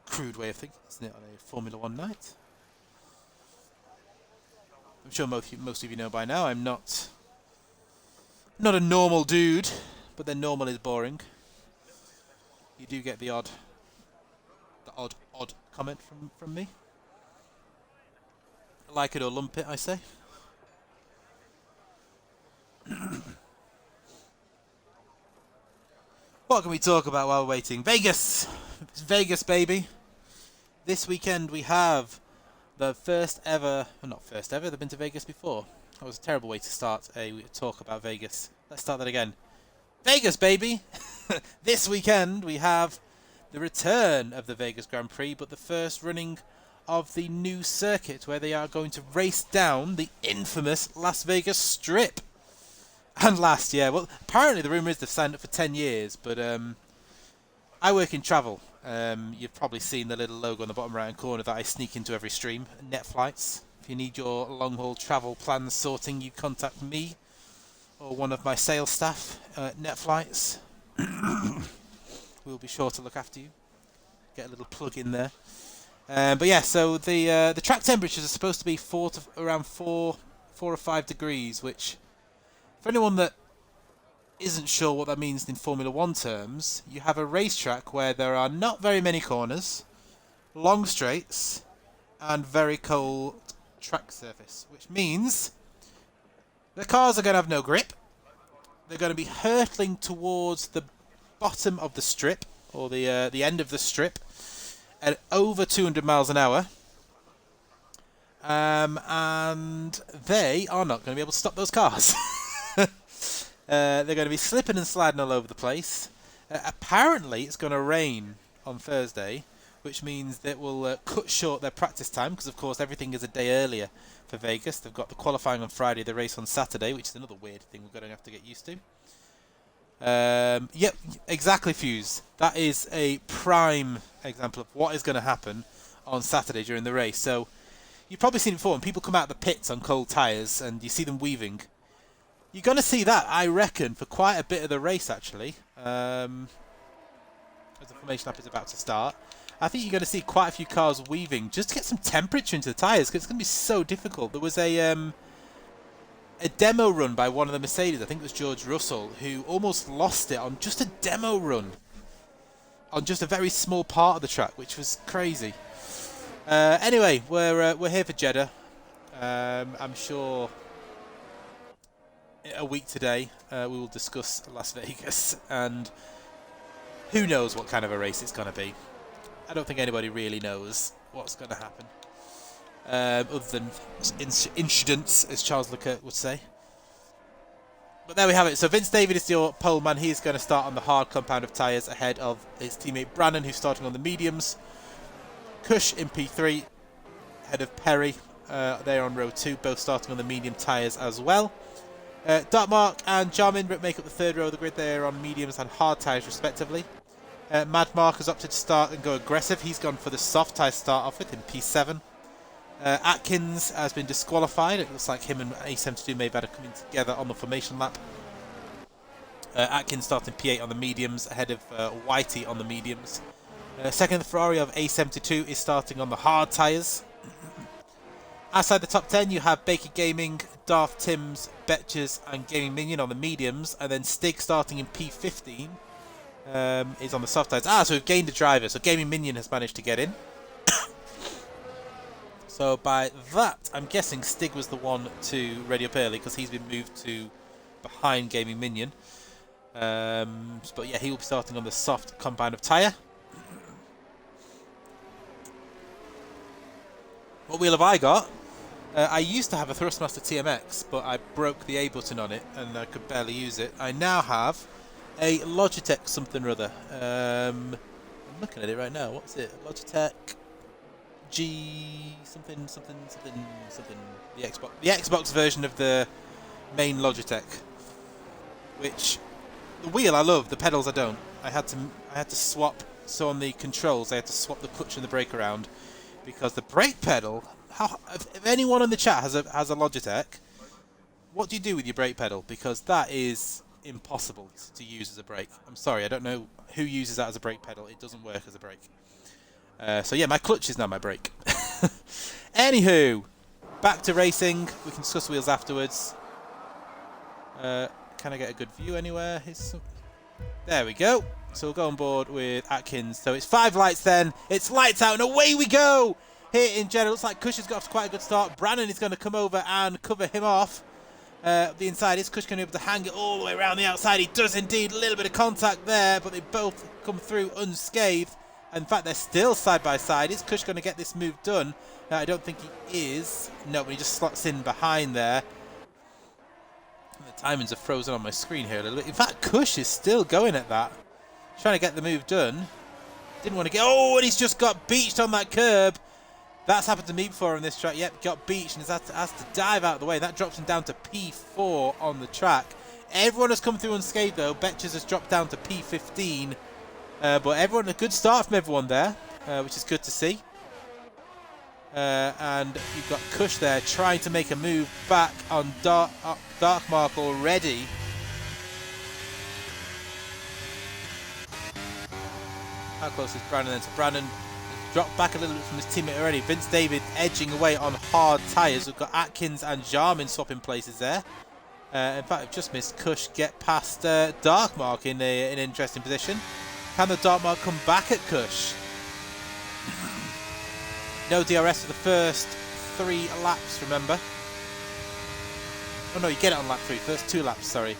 crude way of thinking, isn't it, on a Formula 1 night? I'm sure most of you know by now I'm not a normal dude, but then normal is boring. You do get the odd comment from me. Like it or lump it, I say. What can we talk about while we're waiting? Vegas! It's Vegas, baby! This weekend we have the first ever... Well, not first ever, they've been to Vegas before. That was a terrible way to start a talk about Vegas. Let's start that again. Vegas, baby! This weekend we have the return of the Vegas Grand Prix, but the first running of the new circuit, where they are going to race down the infamous Las Vegas Strip. And last year, well, apparently the rumour is they've signed up for 10 years, but I work in travel. You've probably seen the little logo on the bottom right-hand corner that I sneak into every stream, Net Flights. If you need your long-haul travel plans sorting, you contact me or one of my sales staff at Net Flights. We'll be sure to look after you. Get a little plug in there. But yeah, so the track temperatures are supposed to be around 4 or 5 degrees, which for anyone that isn't sure what that means in Formula 1 terms, you have a racetrack where there are not very many corners, long straights, and very cold track surface, which means the cars are going to have no grip. They're going to be hurtling towards the bottom of the strip, or the end of the strip, at over 200 miles an hour. And they are not going to be able to stop those cars. They're going to be slipping and sliding all over the place. Apparently, it's going to rain on Thursday, which means that will cut short their practice time, because, of course, everything is a day earlier for Vegas. They've got the qualifying on Friday, the race on Saturday, which is another weird thing we're going to have to get used to. Yep, exactly, Fuse. That is a prime example of what is going to happen on Saturday during the race. So, you've probably seen it before, when people come out of the pits on cold tyres and you see them weaving. You're going to see that, I reckon, for quite a bit of the race, actually. As the formation lap is about to start. I think you're going to see quite a few cars weaving just to get some temperature into the tyres, because it's going to be so difficult. There was a demo run by one of the Mercedes, I think it was George Russell, who almost lost it on just a demo run. On just a very small part of the track, which was crazy. Anyway, we're here for Jeddah. I'm sure a week today we will discuss Las Vegas, and who knows what kind of a race it's going to be. I don't think anybody really knows what's going to happen, other than incidents, as Charles Leclerc would say. But there we have it. So Vince David is your pole man. He's going to start on the hard compound of tyres ahead of his teammate Brandon, who's starting on the mediums. Cush in P3, ahead of Perry. They're on row 2, both starting on the medium tyres as well. Darkmark and Jarmin make up the third row of the grid. They're on mediums and hard tyres respectively. Madmark has opted to start and go aggressive. He's gone for the soft tyre start off with in P7. Atkins has been disqualified. It looks like him and A72 may have had a coming together on the formation lap. Atkins starting P8 on the mediums, ahead of Whitey on the mediums. Second, the Ferrari of A72 is starting on the hard tyres. Outside the top 10, you have Baker Gaming, Darth Timms, Betches, and Gaming Minion on the mediums, and then Stig starting in P15 is on the soft tyres. So we've gained a driver, so Gaming Minion has managed to get in. So by that, I'm guessing Stig was the one to ready up early, because he's been moved to behind Gaming Minion. But yeah, he will be starting on the soft compound of tyre. What wheel have I got? I used to have a Thrustmaster TMX, but I broke the A button on it and I could barely use it. I now have a Logitech something or other. I'm looking at it right now. What's it? Logitech G something. The Xbox version of the main Logitech. Which the wheel I love, the pedals I don't. I had to swap. So on the controls, I had to swap the clutch and the brake around. Because the brake pedal, if anyone in the chat has a Logitech, what do you do with your brake pedal? Because that is impossible to use as a brake. I'm sorry, I don't know who uses that as a brake pedal. It doesn't work as a brake. So yeah, my clutch is now my brake. Anywho, back to racing. We can discuss wheels afterwards. Can I get a good view anywhere? There we go. So we'll go on board with Atkins. So it's 5 lights then. It's lights out and away we go. Here in Jeddah. Looks like Cush has got off to quite a good start. Brannon is going to come over and cover him off. The inside is Cush going to be able to hang it all the way around the outside. He does indeed. A little bit of contact there, but they both come through unscathed. In fact, they're still side by side. Is Cush going to get this move done? No, I don't think he is. No, but he just slots in behind there. The timings are frozen on my screen here a little bit. In fact, Cush is still going at that. Trying to get the move done. Didn't want to get... Oh, and he's just got beached on that curb. That's happened to me before on this track. Yep, got beached and has to dive out of the way. That drops him down to P4 on the track. Everyone has come through unscathed, though. Betches has dropped down to P15. But everyone, a good start from everyone there, which is good to see. And you've got Cush there trying to make a move back on Darkmark already. How close is Brandon then to Brandon? Dropped back a little bit from his teammate already. Vince David edging away on hard tyres. We've got Atkins and Jarmin swapping places there. In fact, I've just missed Kush get past Darkmark in an interesting position. Can the Darkmark come back at Kush? No DRS for the first 3 laps, remember? Oh no, you get it on lap 3, first 2 laps, sorry.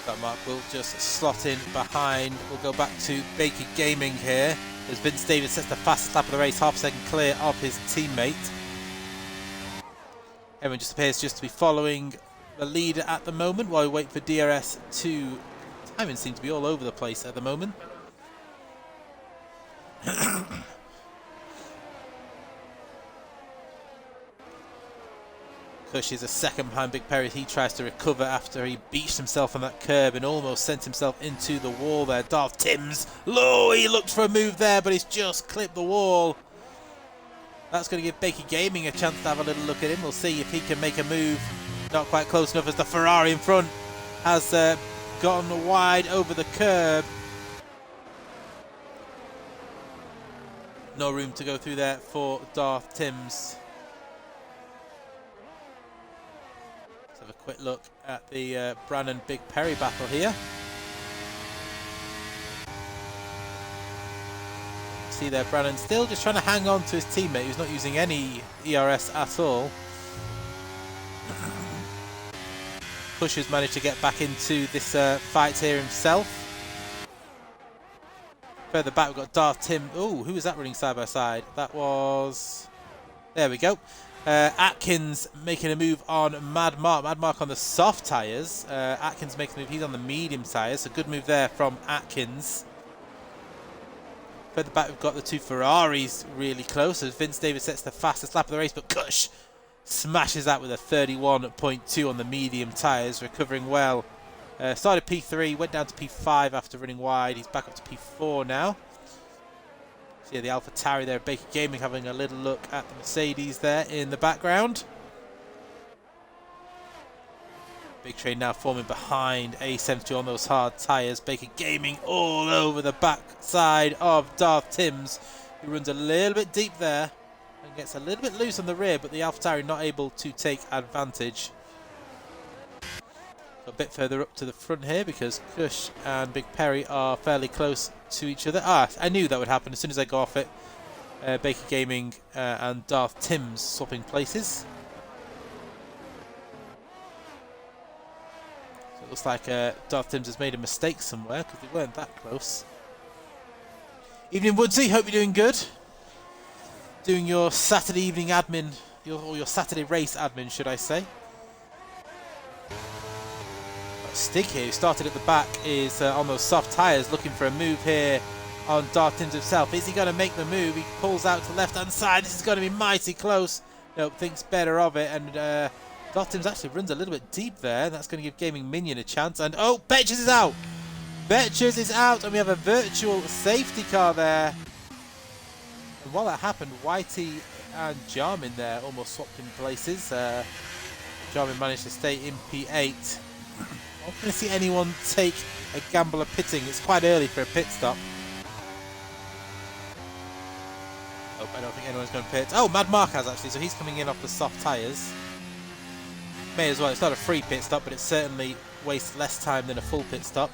Darkmark will just slot in behind. We'll go back to Baker Gaming here, as Vince David sets the fastest lap of the race, half a second clear of his teammate. Everyone just appears just to be following the leader at the moment while we wait for DRS to... Timing seems to be all over the place at the moment. Kush is a second behind Big Perry. He tries to recover after he beached himself on that curb and almost sent himself into the wall there. Darth Timms, low, he looked for a move there, but he's just clipped the wall. That's going to give Baker Gaming a chance to have a little look at him. We'll see if he can make a move. Not quite close enough as the Ferrari in front has gone wide over the curb. No room to go through there for Darth Timms. Let's have a quick look at the Brannon Big Perry battle here. See there, Brannon still just trying to hang on to his teammate who's not using any ERS at all. Kush has managed to get back into this fight here himself. Further back we've got Darth Tim. Oh, who was that running side by side? That was... There we go. Atkins making a move on Mad Mark. Mad Mark on the soft tyres. Atkins makes a move. He's on the medium tyres. A good move there from Atkins. Further back we've got the 2 Ferraris really close as Vince David sets the fastest lap of the race, but Kush smashes that with a 31.2 on the medium tyres, recovering well. Started P3, went down to P5 after running wide. He's back up to P4 now. So yeah, the AlphaTauri there, Baker Gaming having a little look at the Mercedes there in the background. Big train now forming behind A72 on those hard tyres. Baker Gaming all over the back side of Darth Timms, who runs a little bit deep there and gets a little bit loose on the rear, but the AlphaTauri not able to take advantage. A bit further up to the front here because Kush and Big Perry are fairly close to each other. I knew that would happen as soon as I go off it. Baker Gaming and Darth Timms swapping places. It looks like Darth Timms has made a mistake somewhere because they weren't that close. Evening Woodsy, hope you're doing good. Doing your Saturday evening admin, or your Saturday race admin, should I say. Stig here, who started at the back, is on those soft tyres looking for a move here on Darth Timms himself. Is he going to make the move? He pulls out to the left-hand side. This is going to be mighty close. Nope, thinks better of it, and Darth Timms actually runs a little bit deep there. That's going to give Gaming Minion a chance. And oh, Betchers is out. Betchers is out, and we have a virtual safety car there. And while that happened, Whitey and Jarmin there almost swapped in places. Jarmin managed to stay in P8. I'm not going to see anyone take a gamble of pitting. It's quite early for a pit stop. Oh, I don't think anyone's going to pit. Oh, Mad Mark has actually, so he's coming in off the soft tyres. May as well. It's not a free pit stop, but it certainly wastes less time than a full pit stop.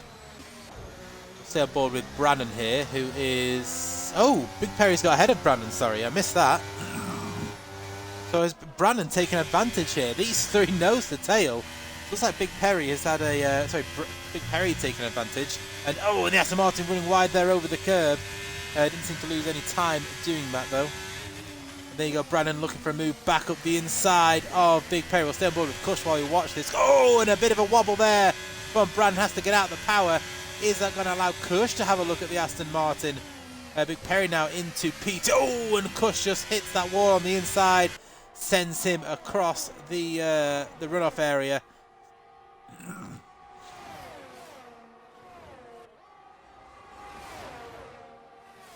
We'll stay on board with Brannon here, who is... Oh, Big Perry's got ahead of Brannon, sorry. I missed that. So is Brannon taking advantage here? These 3 nose to tail. Looks like Big Perry has had a... Big Perry taking advantage. And oh, and the Aston Martin running wide there over the curb. Didn't seem to lose any time doing that, though. And there you go, Brannon looking for a move back up the inside of Big Perry. We'll stay on board with Kush while we watch this. Oh, and a bit of a wobble there from Brannon. Has to get out the power. Is that going to allow Kush to have a look at the Aston Martin? Big Perry now into P2. Oh, and Kush just hits that wall on the inside. Sends him across the runoff area.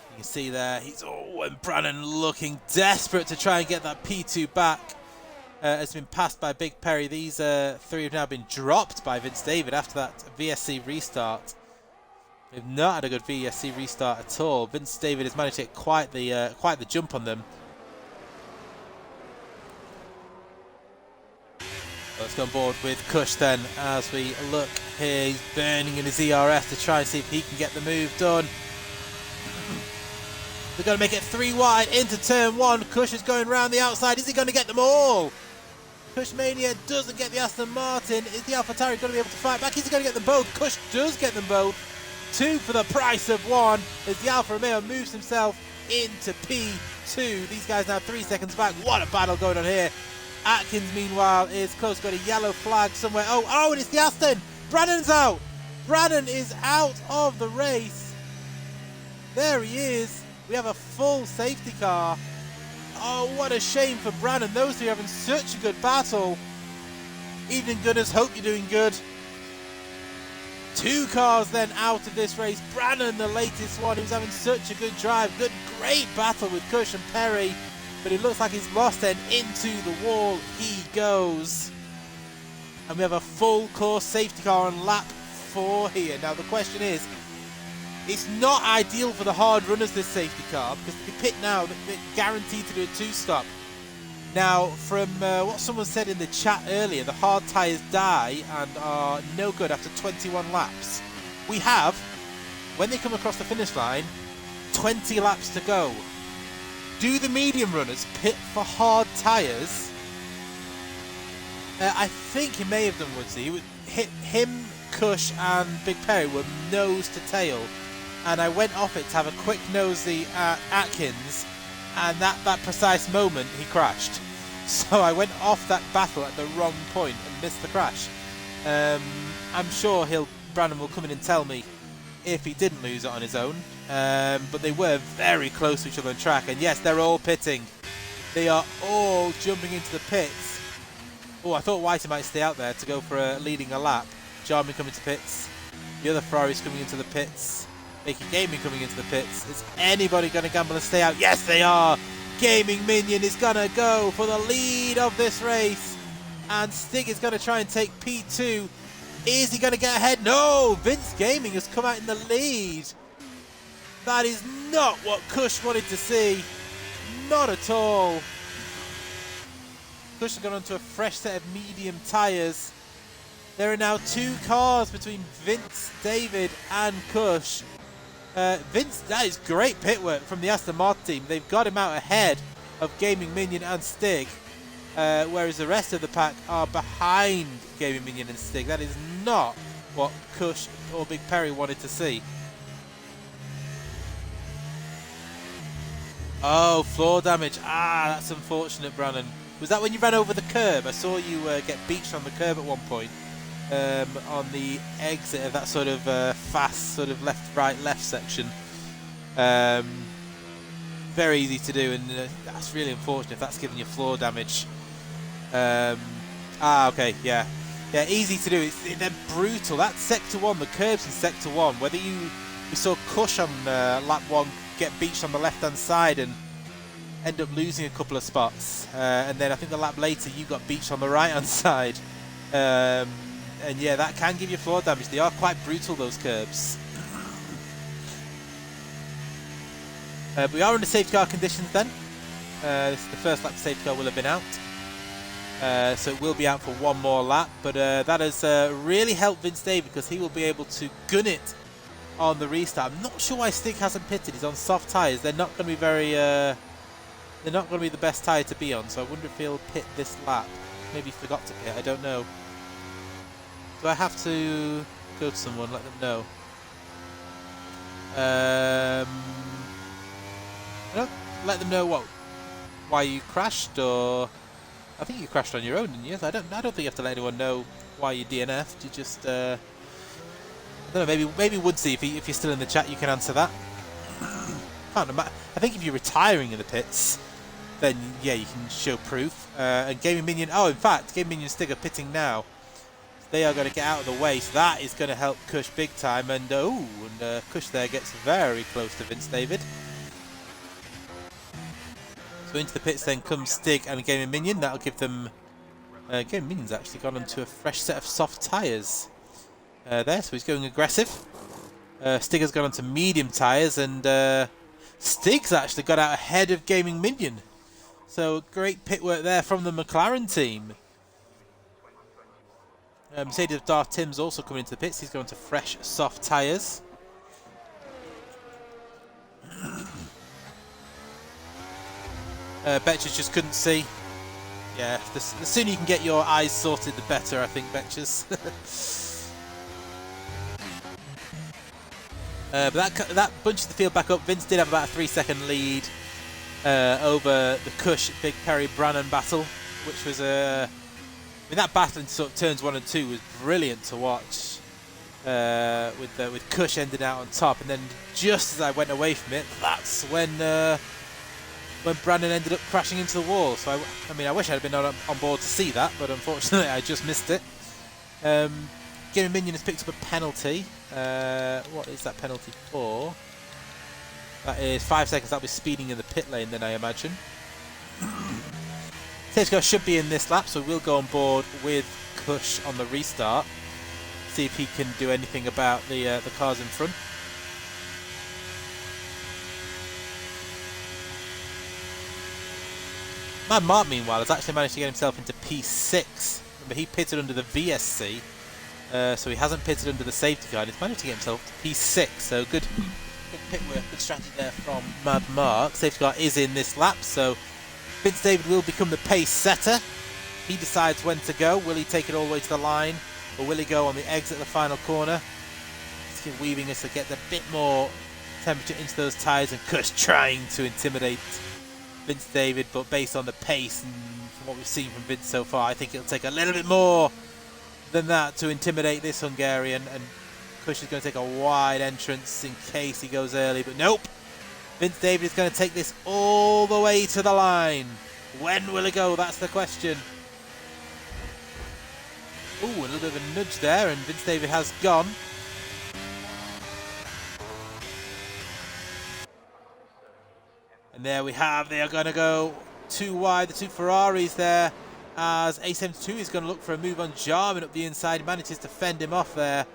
You can see there, and Brannon looking desperate to try and get that P2 back. Has been passed by Big Perry. These 3 have now been dropped by Vince David after that VSC restart. They've not had a good VSC restart at all. Vince David has managed to get quite the jump on them. Let's go on board with Kush then as we look here. He's burning in his ERF to try and see if he can get the move done. They're going to make it 3 wide into turn 1. Kush is going round the outside. Is he going to get them all? Kush Mania doesn't get the Aston Martin. Is the AlphaTauri going to be able to fight back? Is he going to get them both? Kush does get them both. 2 for the price of 1 as the Alfa Romeo moves himself into P2. These guys now 3 seconds back. What a battle going on here. Atkins, meanwhile, is close. Got a yellow flag somewhere. Oh, and it's the Aston. Brannon's out. Brannon is out of the race. There he is. We have a full safety car. Oh, what a shame for Brannon. Those two are having such a good battle. Evening Gunners, hope you're doing good. 2 cars then out of this race. Brannon, the latest one, who's having such a good drive. Great battle with Kush and Perry. But it looks like he's lost then. Into the wall he goes. And we have a full course safety car on lap 4 here. Now the question is, it's not ideal for the hard runners, this safety car, because if they pit now, they're guaranteed to do a 2-stop. Now, from what someone said in the chat earlier, the hard tyres die and are no good after 21 laps. We have, when they come across the finish line, 20 laps to go. Do the medium runners pit for hard tyres? I think he may have done, Woodsy. Him, Kush and Big Perry were nose to tail. And I went off it to have a quick nosy at Atkins, and that precise moment he crashed. So I went off that battle at the wrong point and missed the crash. I'm sure Brannon will come in and tell me if he didn't lose it on his own. But they were very close to each other on track, and yes, they're all pitting. They are all jumping into the pits. Oh, I thought Whitey might stay out there to go for leading a lap. Jarman coming to pits. The other Ferrari's coming into the pits. Making Gaming coming into the pits. Is anybody going to gamble and stay out? Yes, they are. Gaming Minion is going to go for the lead of this race. And Stig is going to try and take P2. Is he going to get ahead? No! Vince Gaming has come out in the lead. That is not what Kush wanted to see. Not at all. Kush has gone onto a fresh set of medium tyres. There are now 2 cars between Vince, David and Kush. Vince, that is great pit work from the Aston Martin team. They've got him out ahead of Gaming Minion and Stig, whereas the rest of the pack are behind Gaming Minion and Stig. That is not what Kush or Big Perry wanted to see. Oh, floor damage. Ah, that's unfortunate, Brannon. Was that when you ran over the curb? I saw you get beached on the curb at one point. On the exit of that sort of fast sort of left section. Very easy to do, and that's really unfortunate if that's giving you floor damage. Okay, yeah, easy to do. They're brutal. That's sector 1, the curbs in sector 1. Whether we saw Kush on lap 1 get beached on the left hand side and end up losing a couple of spots, and then I think the lap later you got beached on the right hand side. And yeah, that can give you floor damage. They are quite brutal, those curbs. But we are under safety car conditions then. This is the first lap the safety car will have been out. So it will be out for 1 more lap. But that has really helped Vince David, because he will be able to gun it on the restart. I'm not sure why Stig hasn't pitted. He's on soft tyres. They're not going to be they're not going to be the best tyre to be on. So I wonder if he'll pit this lap. Maybe he forgot to pit. I don't know. Do I have to go to someone, let them know? Let them know why you crashed, or I think you crashed on your own, didn't you? I don't think you have to let anyone know why you DNF'd. You just I don't know. Maybe Woodsy, if you're still in the chat, you can answer that. Can't imagine. I think if you're retiring in the pits, then yeah, you can show proof. And Gaming Minion. Oh, in fact, Gaming Minion Stig are pitting now. They are going to get out of the way, so that is going to help Kush big time. And Kush there gets very close to Vince David. So into the pits then comes Stig and Gaming Minion. That'll give them... Gaming Minion's actually gone onto a fresh set of soft tyres there, so he's going aggressive. Stig has gone onto medium tyres, and Stig's actually got out ahead of Gaming Minion. So great pit work there from the McLaren team. Mercedes of Darth Tim's also coming into the pits. He's going to fresh, soft tyres. Betches just couldn't see. Yeah, the sooner you can get your eyes sorted, the better, I think, Betches. But that bunches the field back up. Vince did have about a 3-second lead over the Cush Big Perry Brannan battle, which was I mean, that battle in sort of turns 1 and 2 was brilliant to watch. With Cush ending out on top, and then just as I went away from it, that's when Brandon ended up crashing into the wall. So I mean, I wish I'd been on board to see that, but unfortunately I just missed it. Gaming Minion has picked up a penalty. What is that penalty for? That is 5 seconds. That'll be speeding in the pit lane then, I imagine. Safety car should be in this lap, so we'll go on board with Cush on the restart. See if he can do anything about the cars in front. Mad Mark, meanwhile, has actually managed to get himself into P6. Remember, he pitted under the VSC, so he hasn't pitted under the safety car. He's managed to get himself to P6, so good pit work, good strategy there from Mad Mark. Safety car is in this lap, so Vince David will become the pace setter. He decides when to go. Will he take it all the way to the line, or will he go on the exit of the final corner? Let's give Weaving us to get a bit more temperature into those tyres, and Cush trying to intimidate Vince David, but based on the pace and from what we've seen from Vince so far, I think it'll take a little bit more than that to intimidate this Hungarian, and Cush is going to take a wide entrance in case he goes early, but nope. Vince David is going to take this all the way to the line. When will it go? That's the question. Ooh, a little bit of a nudge there, and Vince David has gone. And there we have, they are going to go too wide, the two Ferraris there, as A72 is going to look for a move on Jarman up the inside. He manages to fend him off there.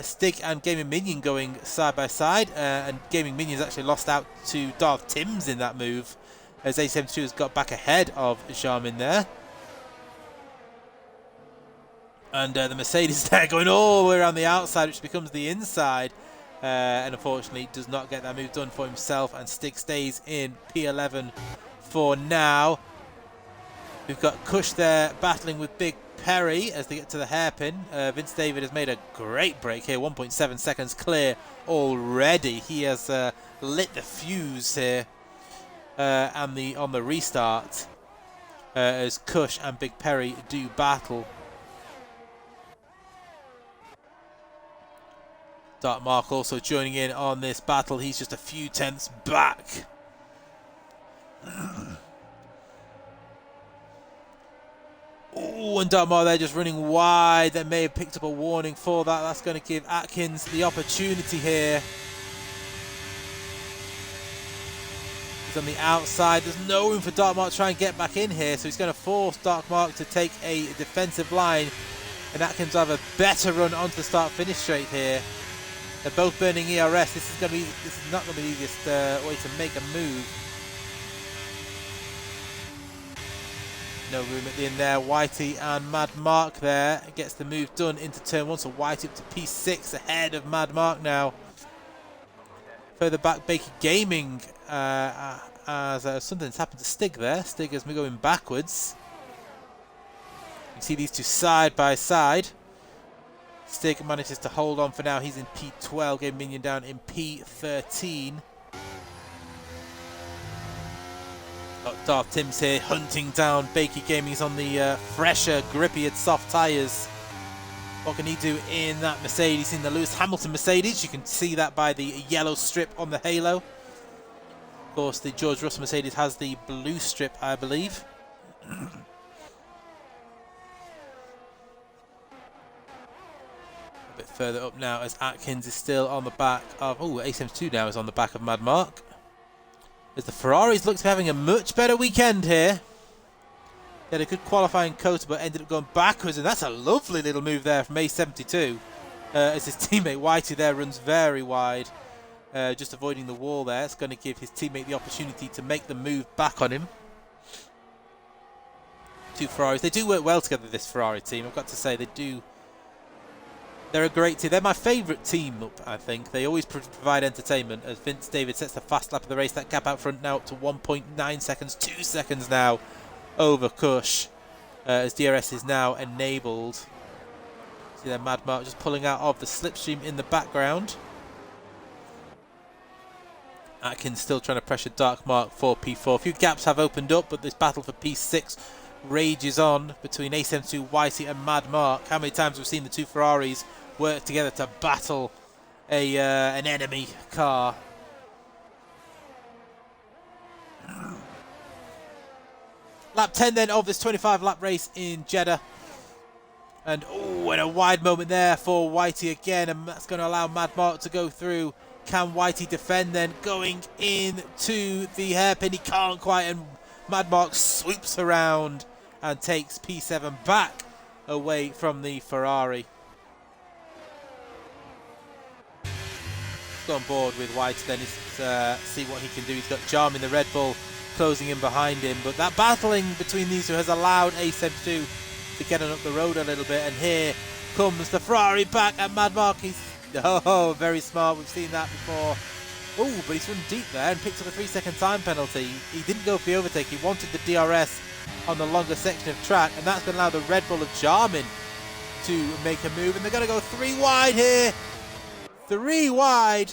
Stig and Gaming Minion going side by side, and Gaming Minion's actually lost out to Darth Timms in that move, as A72 has got back ahead of Jarman there. And the Mercedes there going all the way around the outside, which becomes the inside. And unfortunately does not get that move done for himself, and Stig stays in P11 for now. We've got Cush there battling with Big Perry as they get to the hairpin. Vince David has made a great break here, 1.7 seconds clear already. He has lit the fuse here and on the restart as Cush and Big Perry do battle. Dark Mark also joining in on this battle. He's just a few tenths back. Ooh, and Dark Mark there just running wide. They may have picked up a warning for that. That's going to give Atkins the opportunity here. He's on the outside. There's no room for Dark Mark to try and get back in here, so he's going to force Dark Mark to take a defensive line, and Atkins will have a better run onto the start-finish straight here. They're both burning ERS. This is not going to be the easiest way to make a move. No room at the end there. Whitey and Mad Mark there gets the move done into turn 1. So Whitey up to P6 ahead of Mad Mark now. Further back, Baker Gaming as something's happened to Stig there. Stig is going backwards. You can see these two side by side. Stig manages to hold on for now. He's in P12. Game Minion down in P13. Got Darth Timms here hunting down Bakey Gaming. He's on the fresher, grippier, soft tyres. What can he do in that Mercedes, in the Lewis Hamilton Mercedes? You can see that by the yellow strip on the halo. Of course, the George Russell Mercedes has the blue strip, I believe. A bit further up now as Atkins is still on the back of... Oh, A72 now is on the back of Mad Mark. As the Ferraris look to be having a much better weekend here. He had a good qualifying coaster, but ended up going backwards, and that's a lovely little move there from A72. As his teammate Whitey there runs very wide, just avoiding the wall there. It's going to give his teammate the opportunity to make the move back on him. Two Ferraris. They do work well together, this Ferrari team. I've got to say, they do They're a great team. They're my favourite team up, I think. They always provide entertainment as Vince David sets the fast lap of the race. That gap out front now up to 1.9 seconds. 2 seconds now over Cush as DRS is now enabled. See there, Mad Mark just pulling out of the slipstream in the background. Atkins still trying to pressure Dark Mark for P4. A few gaps have opened up, but this battle for P6 rages on between A72, Whitey and Mad Mark. How many times we've seen the two Ferraris work together to battle an enemy car. Lap 10 then of this 25 lap race in Jeddah. And and a wide moment there for Whitey again, and that's going to allow Mad Mark to go through. Can Whitey defend then? Going into the hairpin, he can't quite, and Mad Mark swoops around and takes P7 back away from the Ferrari. Go on board with Whitey then, see what he can do. He's got Jarm in the Red Bull closing in behind him, but that battling between these two has allowed A72 to get on up the road a little bit, and here comes the Ferrari back at Mad Mark. He's very smart. We've seen that before. Oh, but he's run deep there and picked up a 3-second time penalty. He didn't go for the overtake. He wanted the DRS on the longer section of track, and that's going to allow the Red Bull of Jarmin to make a move, and they're going to go 3 wide here. 3 wide.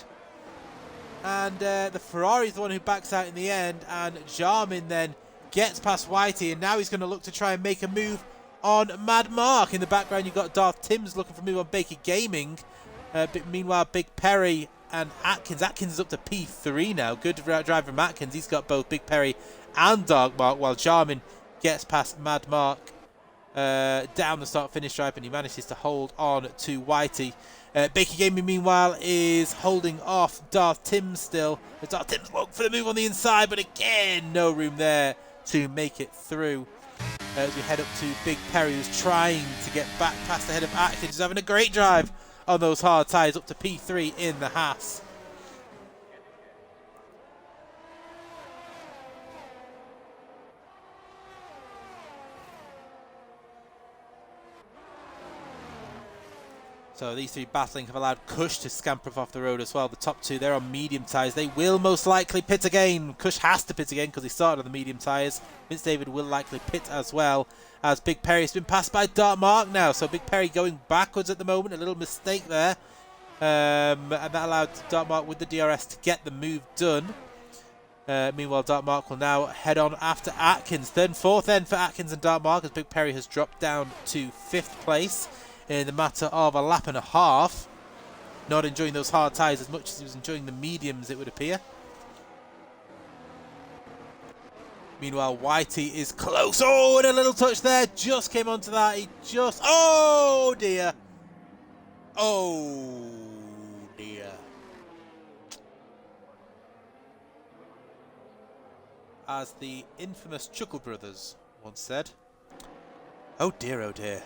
And the Ferrari is the one who backs out in the end, and Jarmin then gets past Whitey, and now he's going to look to try and make a move on Mad Mark. In the background, you've got Darth Timms looking for a move on Baker Gaming. Meanwhile, Big Perry and Atkins. Atkins is up to P3 now. Good drive from Atkins. He's got both Big Perry and Dark Mark, while Jarmin gets past Mad Mark down the start-finish stripe, and he manages to hold on to Whitey. Baker Gaming, meanwhile, is holding off Darth Timms still. Darth Timms won't for the move on the inside, but again, no room there to make it through. As we head up to Big Perry, who's trying to get back past the head of Atkins. He's having a great drive on those hard tyres, up to P3 in the Haas. So these three battling have allowed Cush to scamper off the road as well. The top two, they're on medium tyres. They will most likely pit again. Cush has to pit again because he started on the medium tyres. Vince David will likely pit as well, as Big Perry has been passed by Dark Mark now. So Big Perry going backwards at the moment. A little mistake there. And that allowed Dark Mark with the DRS to get the move done. Meanwhile, Dark Mark will now head on after Atkins. Third and fourth then for Atkins and Dark Mark, as Big Perry has dropped down to 5th place in the matter of a lap and a half. Not enjoying those hard tyres as much as he was enjoying the mediums, it would appear. Meanwhile, Whitey is close. Oh, and a little touch there. Just came onto that. He just... Oh, dear. Oh, dear. As the infamous Chuckle Brothers once said. Oh, dear, oh, dear.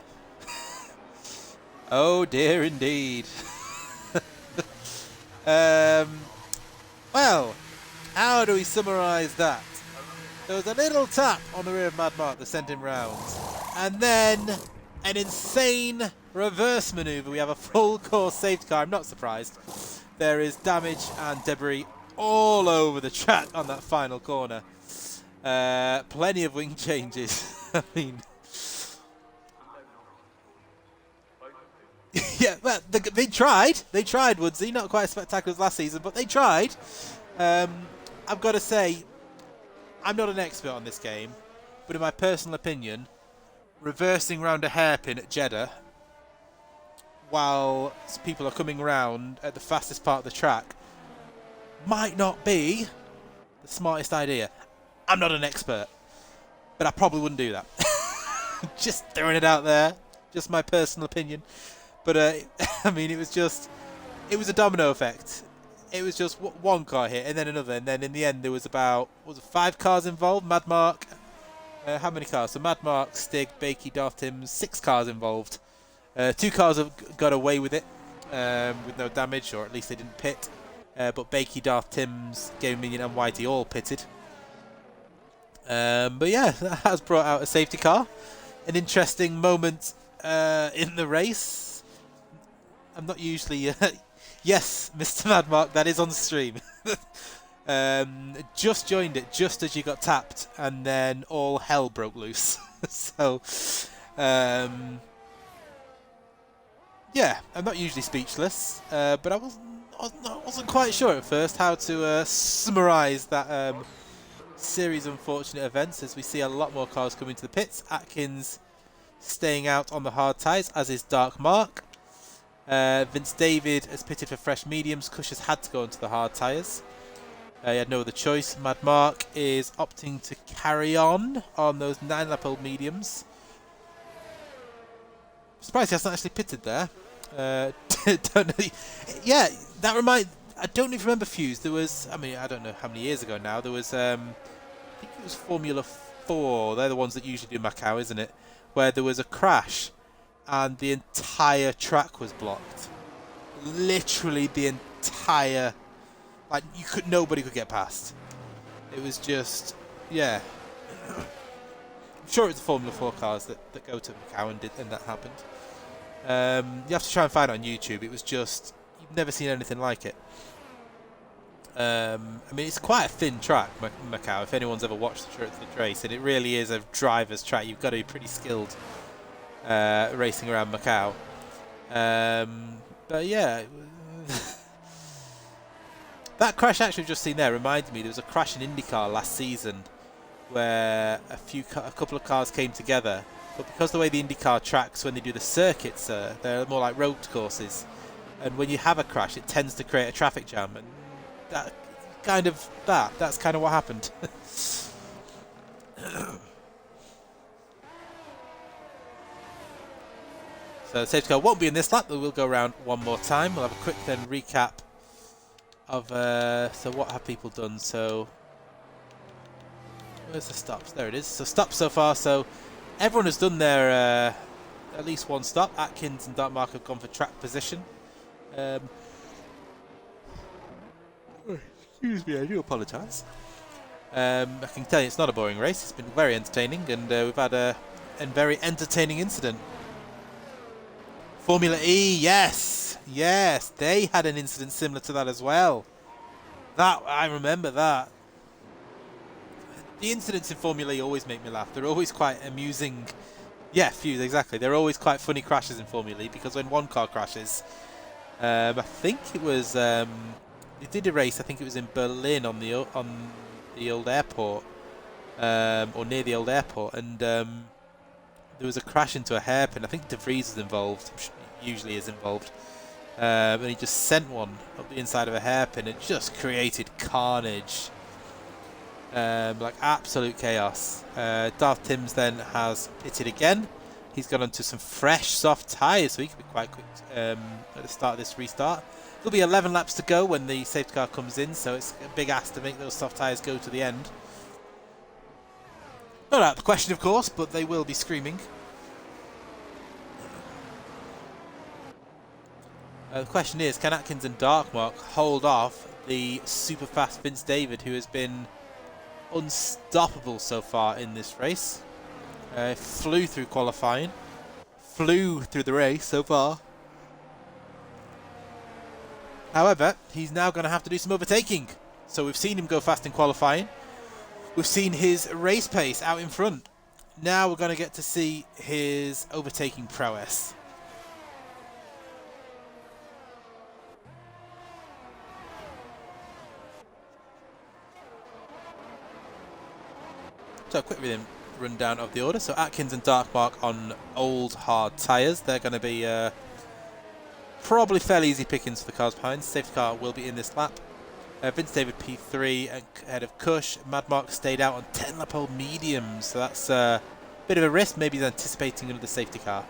Oh dear indeed. Well, how do we summarise that? There was a little tap on the rear of Mad Mark that sent him round. And then an insane reverse manoeuvre. We have a full course safety car. I'm not surprised. There is damage and debris all over the track on that final corner. Plenty of wing changes. I mean... Yeah, well, they tried. They tried, Woodsy. Not quite as spectacular as last season, but they tried. I've got to say, I'm not an expert on this game, but in my personal opinion, reversing round a hairpin at Jeddah while people are coming round at the fastest part of the track might not be the smartest idea. I'm not an expert, but I probably wouldn't do that. Just throwing it out there. Just my personal opinion. But, I mean, it was a domino effect. It was just one car hit and then another. And then in the end, there was about, 5 cars involved? Mad Mark. How many cars? So Mad Mark, Stig, Bakey, Darth Timms, 6 cars involved. 2 cars have got away with it with no damage, or at least they didn't pit. But Bakey, Darth Timms, Game Minion and Whitey all pitted. But yeah, that has brought out a safety car. An interesting moment in the race. I'm not usually... yes, Mr. Madmark, that is on stream. Just joined it just as you got tapped, and then all hell broke loose. So, yeah, I'm not usually speechless, but I wasn't quite sure at first how to summarise that series of unfortunate events, as we see a lot more cars coming to the pits. Atkins staying out on the hard tyres, as is Dark Mark. Vince David has pitted for fresh mediums. Cush has had to go into the hard tyres. He had no other choice. Mad Mark is opting to carry on those 9-lap-old mediums. Surprised he hasn't actually pitted there. Don't know. Yeah, that reminds... I don't even remember Fuse. There was... I mean, I don't know how many years ago now. There was... I think it was Formula 4. They're the ones that usually do Macau, isn't it? Where there was a crash and the entire track was blocked. Literally the entire... Like, nobody could get past. It was just... Yeah. I'm sure it's the Formula 4 cars that go to Macau and that happened. You have to try and find it on YouTube. It was just... You've never seen anything like it. I mean, it's quite a thin track, Macau, if anyone's ever watched the race. And it really is a driver's track. You've got to be pretty skilled racing around Macau. But yeah... That crash actually just seen there reminded me there was a crash in IndyCar last season where a couple of cars came together, but because the way the IndyCar tracks when they do the circuits, they're more like road courses, and when you have a crash it tends to create a traffic jam, and that's kind of what happened. So the safety car won't be in this lap, but we'll go around one more time. We'll have a quick then recap of so what have people done. So where's the stops? There it is. So stops so far. So everyone has done their at least one stop. Atkins and Dark Mark have gone for track position. Excuse me, I do apologise. I can tell you it's not a boring race. It's been very entertaining, and we've had a very entertaining incident. Formula E, yes, they had an incident similar to that as well. I remember that. The incidents in Formula E always make me laugh. They're always quite amusing. Yeah, Fuse, exactly. They're always quite funny crashes in Formula E, because when one car crashes, I think it was they did a race. I think it was in Berlin on the old airport, or near the old airport, and there was a crash into a hairpin. I think De Vries was involved. Usually is involved, and he just sent one up the inside of a hairpin. It just created carnage, like absolute chaos. Darth Timms then has pitted again. He's gone onto some fresh soft tyres, so he can be quite quick at the start of this restart. There'll be 11 laps to go when the safety car comes in, so it's a big ask to make those soft tyres go to the end. Not out of the question, of course, but they will be screaming. The question is, can Atkins and Darkmark hold off the super fast Vince David, who has been unstoppable so far in this race? Flew through qualifying, flew through the race so far. However, he's now going to have to do some overtaking. So we've seen him go fast in qualifying. We've seen his race pace out in front. Now we're going to get to see his overtaking prowess. So a quick rundown of the order. So Atkins and Darkmark on old hard tyres. They're going to be probably fairly easy pickings for the cars behind. Safety car will be in this lap. Vince David P3 ahead of Cush. Madmark stayed out on 10-lap-old mediums, so that's a bit of a risk. Maybe he's anticipating another safety car.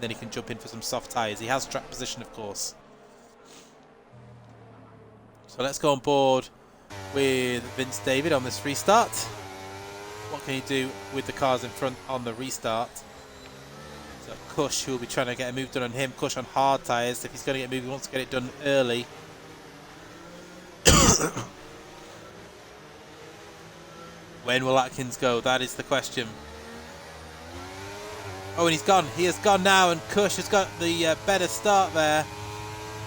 Then he can jump in for some soft tyres. He has track position, of course. So let's go on board with Vince David on this restart. What can he do with the cars in front on the restart? So Cush, who will be trying to get a move done on him. Cush on hard tyres. If he's going to get a move, he wants to get it done early. When will Atkins go? That is the question. Oh, and he's gone. He has gone now, and Cush has got the better start there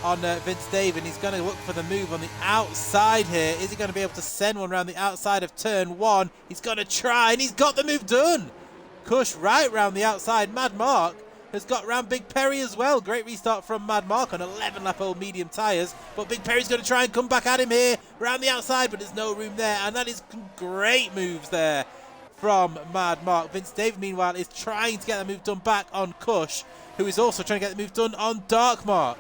on Vince David. He's going to look for the move on the outside here. Is he going to be able to send one around the outside of turn 1? He's going to try, and he's got the move done. Cush right round the outside. Mad Mark has got round Big Perry as well. Great restart from Mad Mark on 11-lap old medium tyres. But Big Perry's going to try and come back at him here round the outside, but there's no room there. And that is great moves there from Mad Mark. Vince David, meanwhile, is trying to get the move done back on Cush, who is also trying to get the move done on Dark Mark.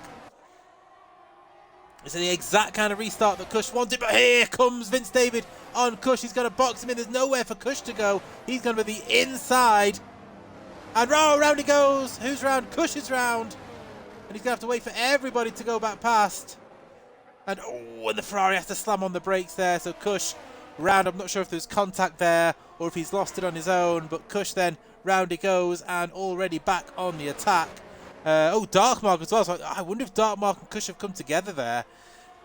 It's the exact kind of restart that Cush wanted, but here comes Vince David on Cush. He's going to box him in. There's nowhere for Cush to go. He's going to be the inside. And round he goes. Who's round? Cush is round. And he's going to have to wait for everybody to go back past. And and the Ferrari has to slam on the brakes there. So Cush round. I'm not sure if there's contact there or if he's lost it on his own. But Cush then round he goes and already back on the attack. Dark Mark as well. So I wonder if Dark Mark and Cush have come together there.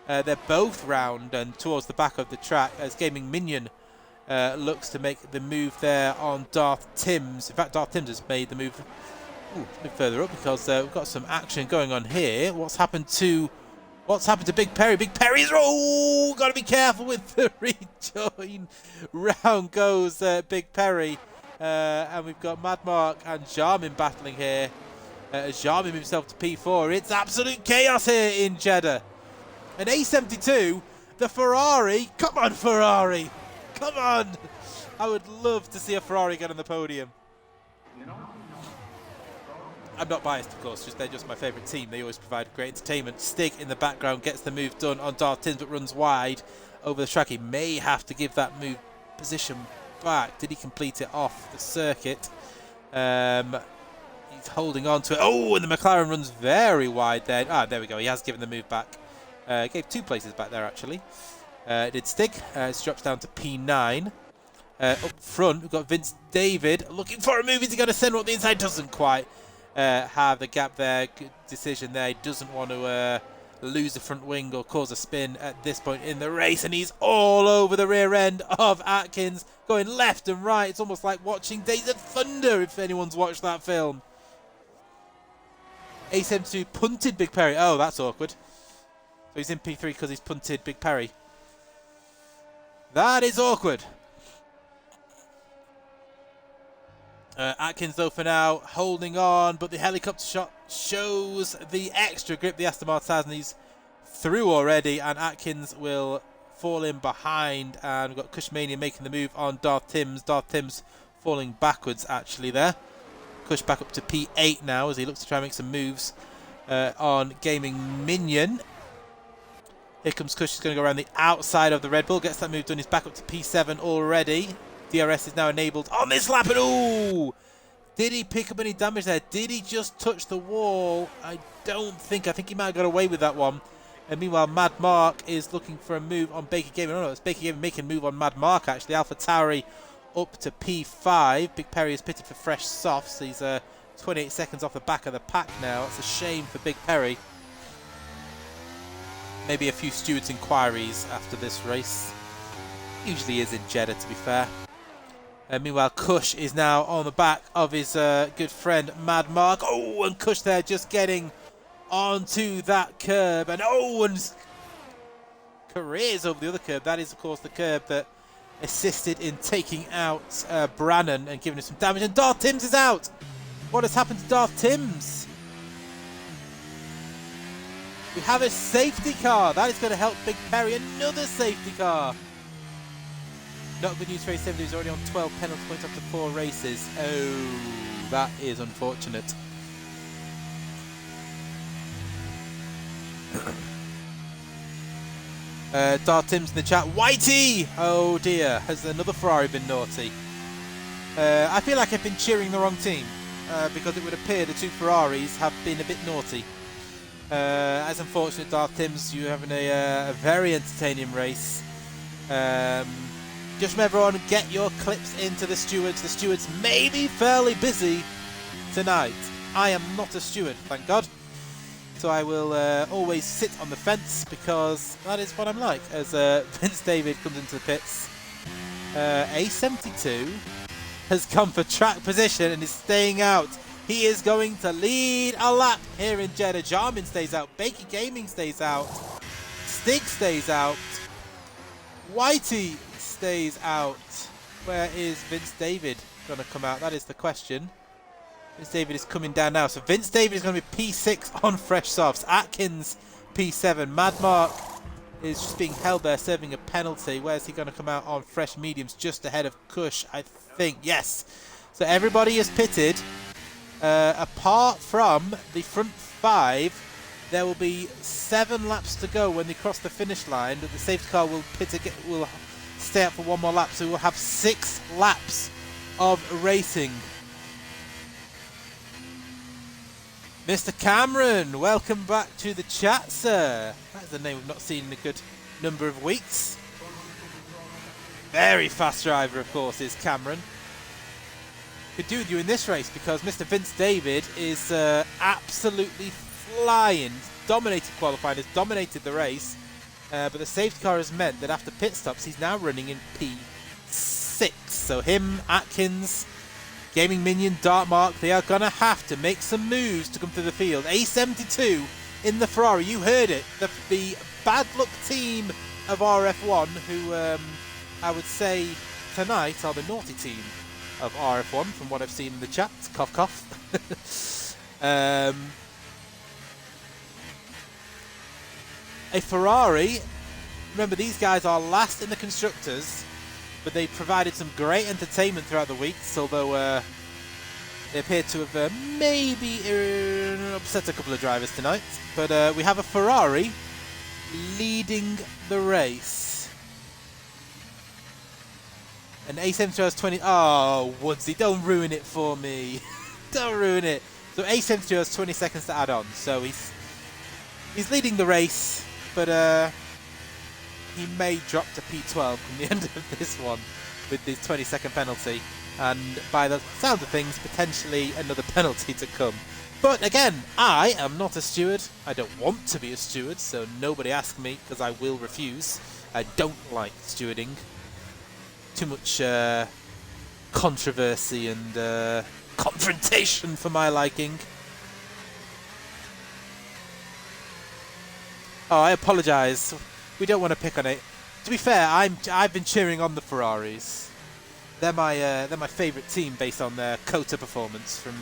They're both round and towards the back of the track as Gaming Minion looks to make the move there on Darth Timms. In fact, Darth Timms has made the move a bit further up because we've got some action going on here. What's happened to Big Perry? Big Perry's got to be careful with the rejoin. Round goes Big Perry, and we've got Mad Mark and Jarmin battling here. As Jarmin himself to P4. It's absolute chaos here in Jeddah. And A72, the Ferrari. Come on, Ferrari. Come on. I would love to see a Ferrari get on the podium. I'm not biased, of course. They're just my favourite team. They always provide great entertainment. Stig in the background gets the move done on Darth Timms, but runs wide over the track. He may have to give that move position back. Did he complete it off the circuit? He's holding on to it. And the McLaren runs very wide there. There we go. He has given the move back. Gave 2 places back there, actually. It did Stig. It drops down to P9. Up front, we've got Vince David looking for a move. Is he going to send one on the inside? Doesn't quite have the gap there. Good decision there. He doesn't want to lose the front wing or cause a spin at this point in the race. And he's all over the rear end of Atkins, going left and right. It's almost like watching Days of Thunder, if anyone's watched that film. A72 punted Big Perry. Oh, that's awkward. So he's in P3 because he's punted Big Perry. That is awkward. Atkins, though, for now, holding on, but the helicopter shot shows the extra grip the Aston Martin has, and he's through already, and Atkins will fall in behind, and we've got Cushmania making the move on Darth Timms. Darth Timms falling backwards, actually, there. Cush back up to P8 now as he looks to try and make some moves on Gaming Minion. Here comes Cush. He's going to go around the outside of the Red Bull. Gets that move done. He's back up to P7 already. DRS is now enabled on this lap. And did he pick up any damage there? Did he just touch the wall? I don't think. I think he might have got away with that one. And meanwhile, Mad Mark is looking for a move on Baker Gaming. No, it's Baker Gaming making a move on Mad Mark, actually. Alpha Tauri up to P5. Big Perry is pitted for fresh softs. He's 28 seconds off the back of the pack now. It's a shame for Big Perry. Maybe a few stewards' inquiries after this race. Usually is in Jeddah, to be fair. Meanwhile, Cush is now on the back of his good friend Mad Mark. And Cush there just getting onto that curb. And careers over the other curb. That is, of course, the curb that assisted in taking out Brannan and giving him some damage. And Darth Timms is out. What has happened to Darth Timms? We have a safety car. That is going to help Big Perry. Another safety car. Not good news for A7. He's already on 12 penalty points after 4 races. Oh, that is unfortunate. Darth Timms in the chat. Whitey! Oh dear. Has another Ferrari been naughty? I feel like I've been cheering the wrong team. Because it would appear the 2 Ferraris have been a bit naughty. As unfortunate, Darth Timms, you're having a very entertaining race. Just remember, everyone, get your clips into the stewards. The stewards may be fairly busy tonight. I am not a steward, thank God. So I will always sit on the fence because that is what I'm like. As Vince David comes into the pits. A72 has come for track position and is staying out He is going to lead a lap here in Jeddah. Jarmin stays out. Baker Gaming stays out. Stig stays out. Whitey stays out. Where is Vince David going to come out? That is the question. Vince David is coming down now. So Vince David is going to be P6 on fresh softs. Atkins P7. Mad Mark is just being held there, serving a penalty. Where's he going to come out on fresh mediums? Just ahead of Kush, I think. Yes. So everybody is pitted. Apart from the front 5, there will be 7 laps to go when they cross the finish line. But the safety car will will stay up for one more lap, so we'll have 6 laps of racing. Mr. Cameron, welcome back to the chat, sir. That's a name we've not seen in a good number of weeks. Very fast driver, of course, is Cameron. Could do with you in this race because Mr. Vince David is absolutely flying. Dominated qualifying, has dominated the race. But the safety car has meant that after pit stops, he's now running in P6. So him, Atkins, Gaming Minion, Dartmark, they are going to have to make some moves to come through the field. A72 in the Ferrari, you heard it. The bad luck team of RRF1, who I would say tonight are the naughty team of RRF1 from what I've seen in the chat. Cough, cough. A Ferrari, remember these guys are last in the Constructors, but they provided some great entertainment throughout the weeks, although they appear to have maybe upset a couple of drivers tonight. But we have a Ferrari leading the race. And A72 has 20... Oh, Woodsy, don't ruin it for me. Don't ruin it. So A72 has 20 seconds to add on, so he's leading the race. But he may drop to P12 from the end of this one with this 20-second penalty. And by the sound of things, potentially another penalty to come. But again, I am not a steward. I don't want to be a steward, so nobody ask me, because I will refuse. I don't like stewarding. Too much controversy and confrontation for my liking. Oh, I apologise. We don't want to pick on it. To be fair, I've been cheering on the Ferraris. They're my favourite team based on their COTA performance from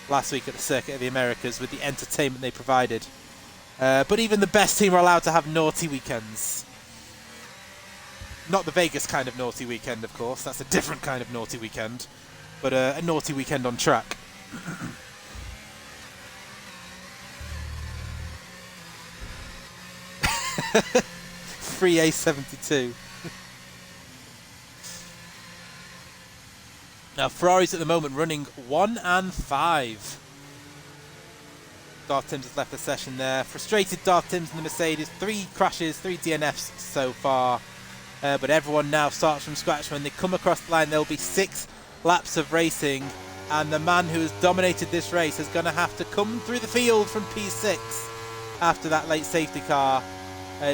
last week at the Circuit of the Americas with the entertainment they provided. But even the best team are allowed to have naughty weekends. Not the Vegas kind of naughty weekend, of course. That's a different kind of naughty weekend. But a naughty weekend on track. Free A72. Now Ferrari's at the moment running 1 and 5. Darth Timms has left the session there. Frustrated Darth Timms in the Mercedes. 3 crashes, 3 DNFs so far. But everyone now starts from scratch. When they come across the line, there will be 6 laps of racing. And the man who has dominated this race is going to have to come through the field from P6 after that late safety car.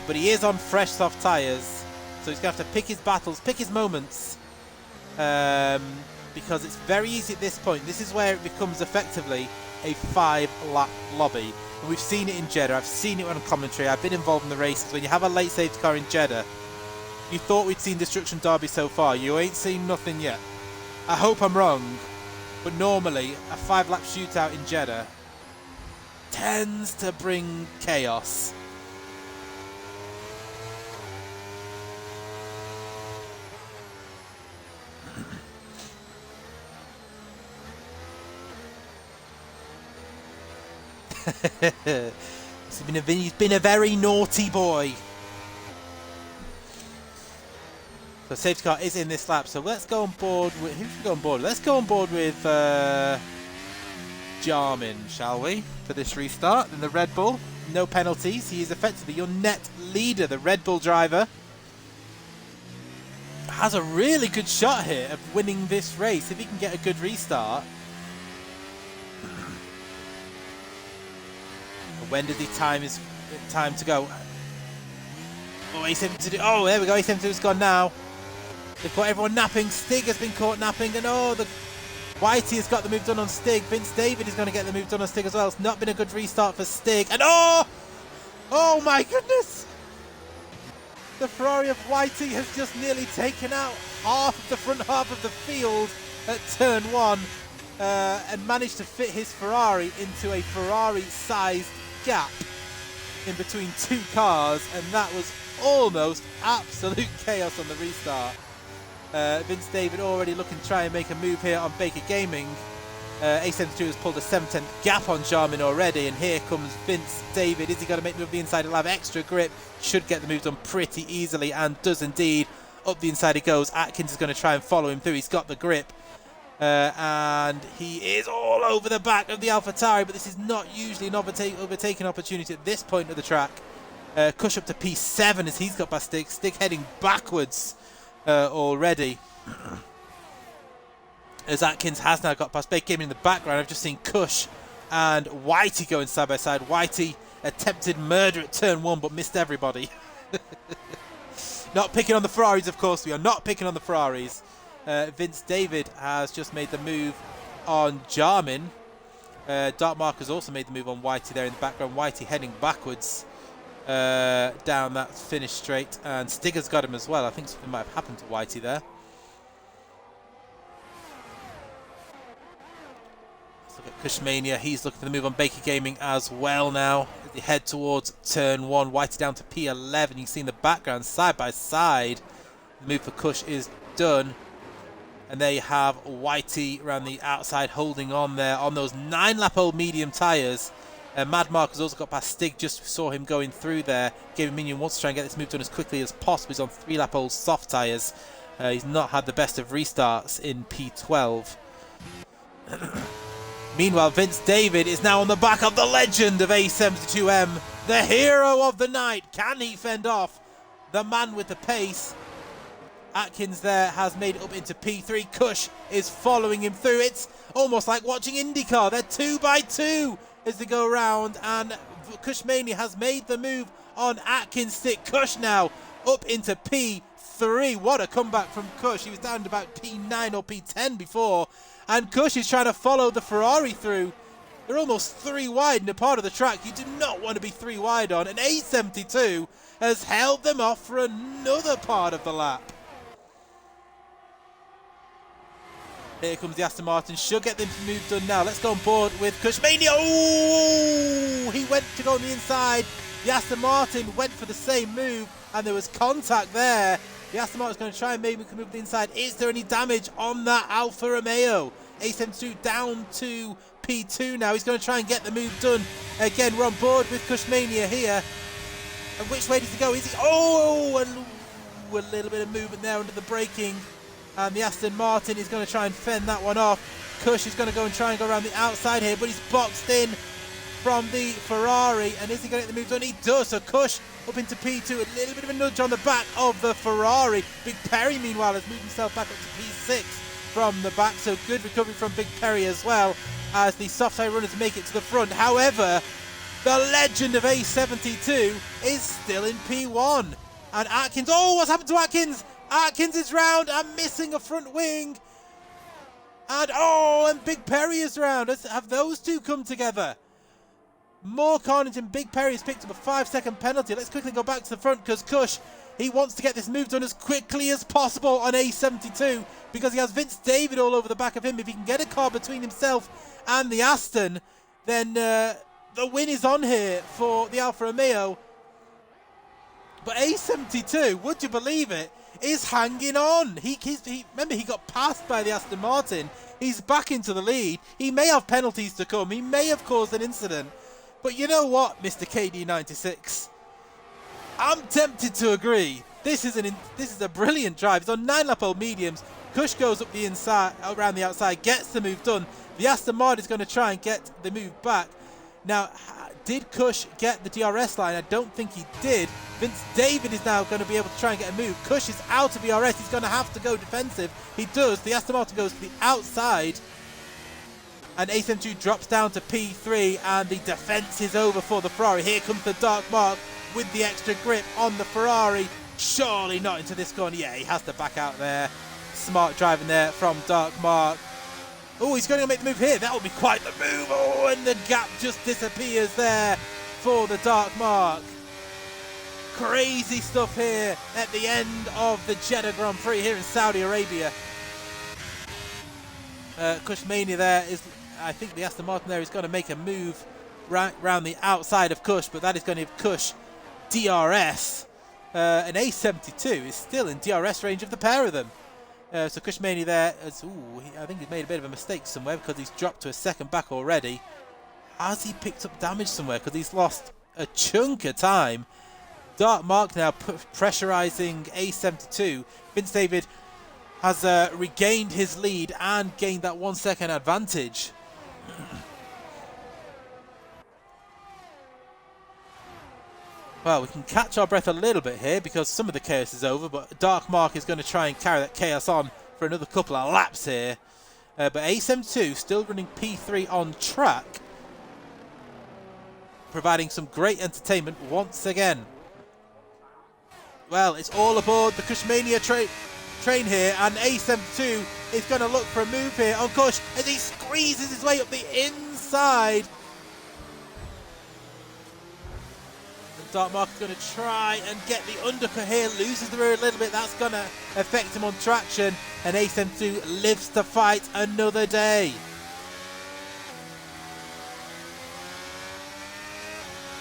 But he is on fresh soft tyres. So he's going to have to pick his battles, pick his moments. Because it's very easy at this point. This is where it becomes effectively a 5-lap lobby. And we've seen it in Jeddah. I've seen it on commentary. I've been involved in the races. When you have a late safety car in Jeddah, you thought we'd seen Destruction Derby so far. You ain't seen nothing yet. I hope I'm wrong. But normally, a 5-lap shootout in Jeddah tends to bring chaos. He's been a very naughty boy. So safety car is in this lap. So let's go on board with... Who should go on board? Let's go on board with Jarmin, shall we? For this restart. Then the Red Bull. No penalties. He is effectively your net leader. The Red Bull driver has a really good shot here of winning this race. If he can get a good restart. When does he time to go? Oh, A72. Oh, there we go. A72's gone now. They've got everyone napping. Stig has been caught napping, and oh, the Whitey has got the move done on Stig. Vince David is going to get the move done on Stig as well. It's not been a good restart for Stig. And oh my goodness! The Ferrari of Whitey has just nearly taken out half of the front half of the field at turn 1 and managed to fit his Ferrari into a Ferrari-sized gap in between two cars, and that was almost absolute chaos on the restart. Vince David already looking to try and make a move here on Baker Gaming. A72 has pulled a 7/10 gap on Jarman already, and here comes Vince David. Is he going to make the move the inside? He'll have extra grip, should get the move done pretty easily, and does indeed. Up the inside he goes. Atkins is going to try and follow him through. He's got the grip, and he is all over the back of the AlphaTauri, but this is not usually an overtaking opportunity at this point of the track. Cush up to P7 as he's got by Stig. Stig heading backwards already. As Atkins has now got past Baker Gaming in the background. I've just seen Cush and Whitey going side by side. Whitey attempted murder at turn 1 but missed everybody. Not picking on the Ferraris, of course. We are not picking on the Ferraris. Vince David has just made the move on Jarman. Dark Mark has also made the move on Whitey there in the background. Whitey heading backwards down that finish straight, and Stig has got him as well. I think something might have happened to Whitey there. Let's look at Cushmania. He's looking for the move on Baker Gaming as well now. As they head towards turn 1, Whitey down to P11. You can see in the background side by side. The move for Cush is done. And there you have Whitey around the outside holding on there on those 9-lap-old medium tyres. Mad Mark has also got past Stig, just saw him going through there. Gaming Minion wants to try and get this move done as quickly as possible. He's on 3-lap-old soft tyres. He's not had the best of restarts in P12. Meanwhile, Vince David is now on the back of the legend of A72M, the hero of the night. Can he fend off the man with the pace? Atkins there has made it up into P3. Cush is following him through. It's almost like watching IndyCar. They're 2 by 2 as they go around, and Cushmania has made the move on Atkins' stick. Cush now up into P3. What a comeback from Cush. He was down to about P9 or P10 before, and Cush is trying to follow the Ferrari through. They're almost 3 wide in a part of the track you do not want to be 3 wide on, and A72 has held them off for another part of the lap. Here comes the Aston Martin. Should get the move done now. Let's go on board with Cushmania. Oh! He went to go on the inside. The Aston Martin went for the same move, and there was contact there. The Aston Martin's going to try and maybe move the inside. Is there any damage on that Alfa Romeo? A72 down to P2 now. He's going to try and get the move done. Again, we're on board with Cushmania here. And which way does he go? Is he... Oh! And a little bit of movement there under the braking. And the Aston Martin is going to try and fend that one off. Cush is going to go and try and go around the outside here, but he's boxed in from the Ferrari. And is he going to get the move done? He does. So Cush up into P2. A little bit of a nudge on the back of the Ferrari. Big Perry, meanwhile, has moved himself back up to P6 from the back. So good recovery from Big Perry as well, as the soft tyre runners make it to the front. However, the legend of A72 is still in P1. And Atkins, oh, what's happened to Atkins? Atkins is round and missing a front wing. And Big Perry is round. Have those two come together? More carnage, and Big Perry has picked up a 5-second penalty. Let's quickly go back to the front, because Cush, he wants to get this move done as quickly as possible on A72, because he has Vince David all over the back of him. If he can get a car between himself and the Aston, then the win is on here for the Alfa Romeo. But A72, would you believe it, is hanging on. He remember, he got passed by the Aston Martin. He's back into the lead. He may have penalties to come. He may have caused an incident. But you know what, Mr. KD96? I'm tempted to agree. This is a brilliant drive. It's on 9-lap-old mediums. Cush goes up the inside, around the outside, gets the move done. The Aston Martin is going to try and get the move back. Now, did Cush get the DRS line? I don't think he did. Vince David is now going to be able to try and get a move. Cush is out of DRS. He's going to have to go defensive. He does. The Aston Martin goes to the outside. And A72 drops down to P3. And the defence is over for the Ferrari. Here comes the Dark Mark with the extra grip on the Ferrari. Surely not into this corner. Yeah, he has to back out there. Smart driving there from Dark Mark. Oh, he's going to make the move here. That will be quite the move. Oh, and the gap just disappears there for the Dark Mark. Crazy stuff here at the end of the Jeddah Grand Prix here in Saudi Arabia. Cushmania there is, I think the Aston Martin there is going to make a move right round the outside of Cush, but that is going to give Cush DRS. An A72 is still in DRS range of the pair of them. So Cushmania there, I think he's made a bit of a mistake somewhere because he's dropped to a second back already. Has he picked up damage somewhere? Because he's lost a chunk of time. Dark Mark now pressurising A72. Vince David has regained his lead and gained that 1 second advantage. Well, we can catch our breath a little bit here because some of the chaos is over, but Dark Mark is going to try and carry that chaos on for another couple of laps here. But A72 still running P3 on track, providing some great entertainment once again. Well, it's all aboard the Cushmania train here, and A72 is going to look for a move here on Cush as he squeezes his way up the inside. And Dark Mark is going to try and get the undercut here, loses the rear a little bit. That's going to affect him on traction, and A72 lives to fight another day.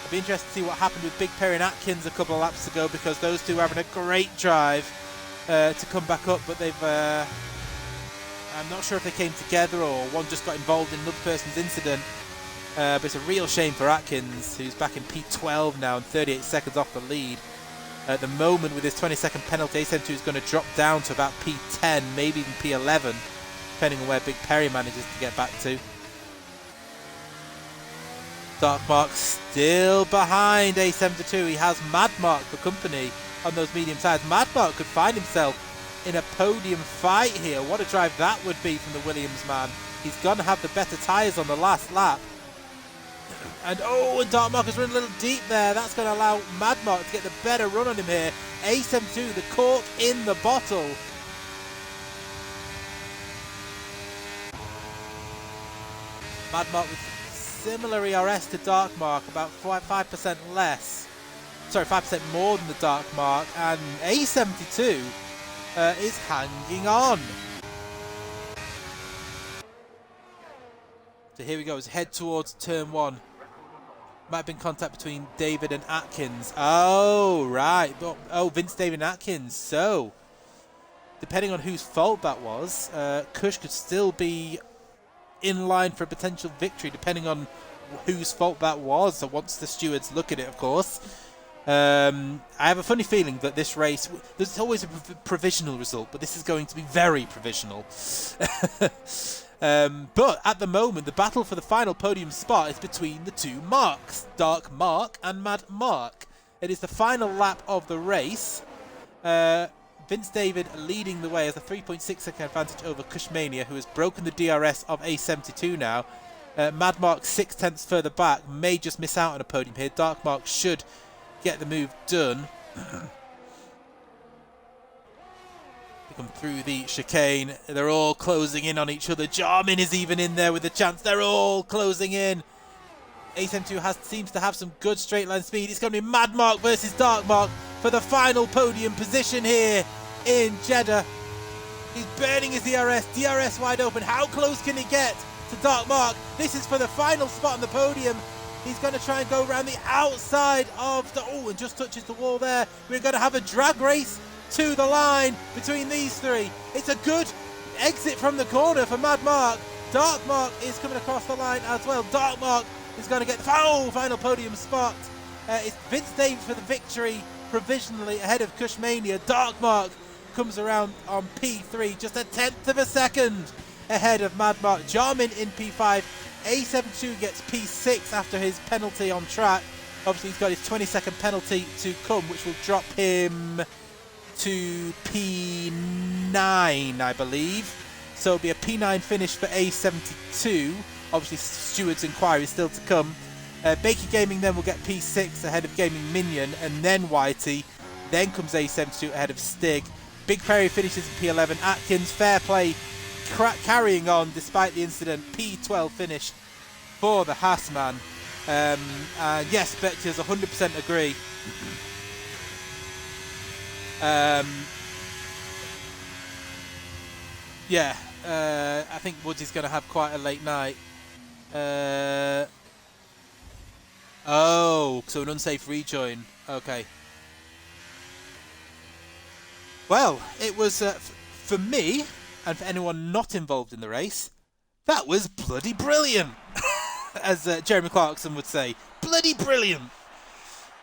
It'll be interesting to see what happened with Big Perry and Atkins a couple of laps ago, because those two are having a great drive to come back up, but they've I'm not sure if they came together or one just got involved in another person's incident, but it's a real shame for Atkins, who's back in P12 now and 38 seconds off the lead. At the moment, with his 20-second penalty, A72 is going to drop down to about P10, maybe even P11, depending on where Big Perry manages to get back to. Dark Mark still behind A72. He has Mad Mark for company on those medium tyres. Mad Mark could find himself in a podium fight here. What a drive that would be from the Williams man. He's going to have the better tyres on the last lap. And Dark Mark has run a little deep there. That's going to allow Mad Mark to get the better run on him here. A72, the cork in the bottle. Mad Mark with similar ERS to Dark Mark, about 5% less. Sorry, 5% more than the Dark Mark, and A72 is hanging on. So here we go, let's head towards turn one. Might have been contact between David and Atkins. Oh, right. Oh, Vince, David and Atkins. So, depending on whose fault that was, Cush could still be in line for a potential victory, depending on whose fault that was. So once the stewards look at it, of course. I have a funny feeling that this race, there's always a provisional result, but this is going to be very provisional. But at the moment, the battle for the final podium spot is between the two Marks, Dark Mark and Mad Mark. It is the final lap of the race. Vince David leading the way as a 3.6 second advantage over Cushmania, who has broken the DRS of A72 now. Mad Mark 6/10 further back, may just miss out on a podium here. Dark Mark should get the move done. They come through the chicane. They're all closing in on each other. Jarmin is even in there with a chance. They're all closing in. A72 seems to have some good straight line speed. It's going to be Mad Mark versus Dark Mark for the final podium position here in Jeddah. He's burning his DRS wide open. How close can he get to Dark Mark? This is for the final spot on the podium. He's going to try and go around the outside of the... Oh, and just touches the wall there. We're going to have a drag race to the line between these three. It's a good exit from the corner for Mad Mark. Dark Mark is coming across the line as well. Dark Mark is going to get the final podium spot. It's Vince David for the victory, provisionally ahead of Cushmania. Dark Mark comes around on P3, just 1/10 of a second ahead of Mad Mark. Jarmin in P5. A72 gets P6 after his penalty on track. Obviously, he's got his 20-second penalty to come, which will drop him to P9, I believe. So it'll be a P9 finish for A72. Obviously, Stewart's inquiry is still to come. Baker Gaming then will get P6 ahead of Gaming Minion, and then Whitey. Then comes A72 ahead of Stig. Big Perry finishes in P11. Atkins, fair play, carrying on despite the incident. P12 finish for the Haas man. And yes, Betches 100% agree. Yeah, I think Woods is going to have quite a late night. Oh, so an unsafe rejoin. Okay. Well, it was, for me, and for anyone not involved in the race, that was bloody brilliant, as Jeremy Clarkson would say. Bloody brilliant.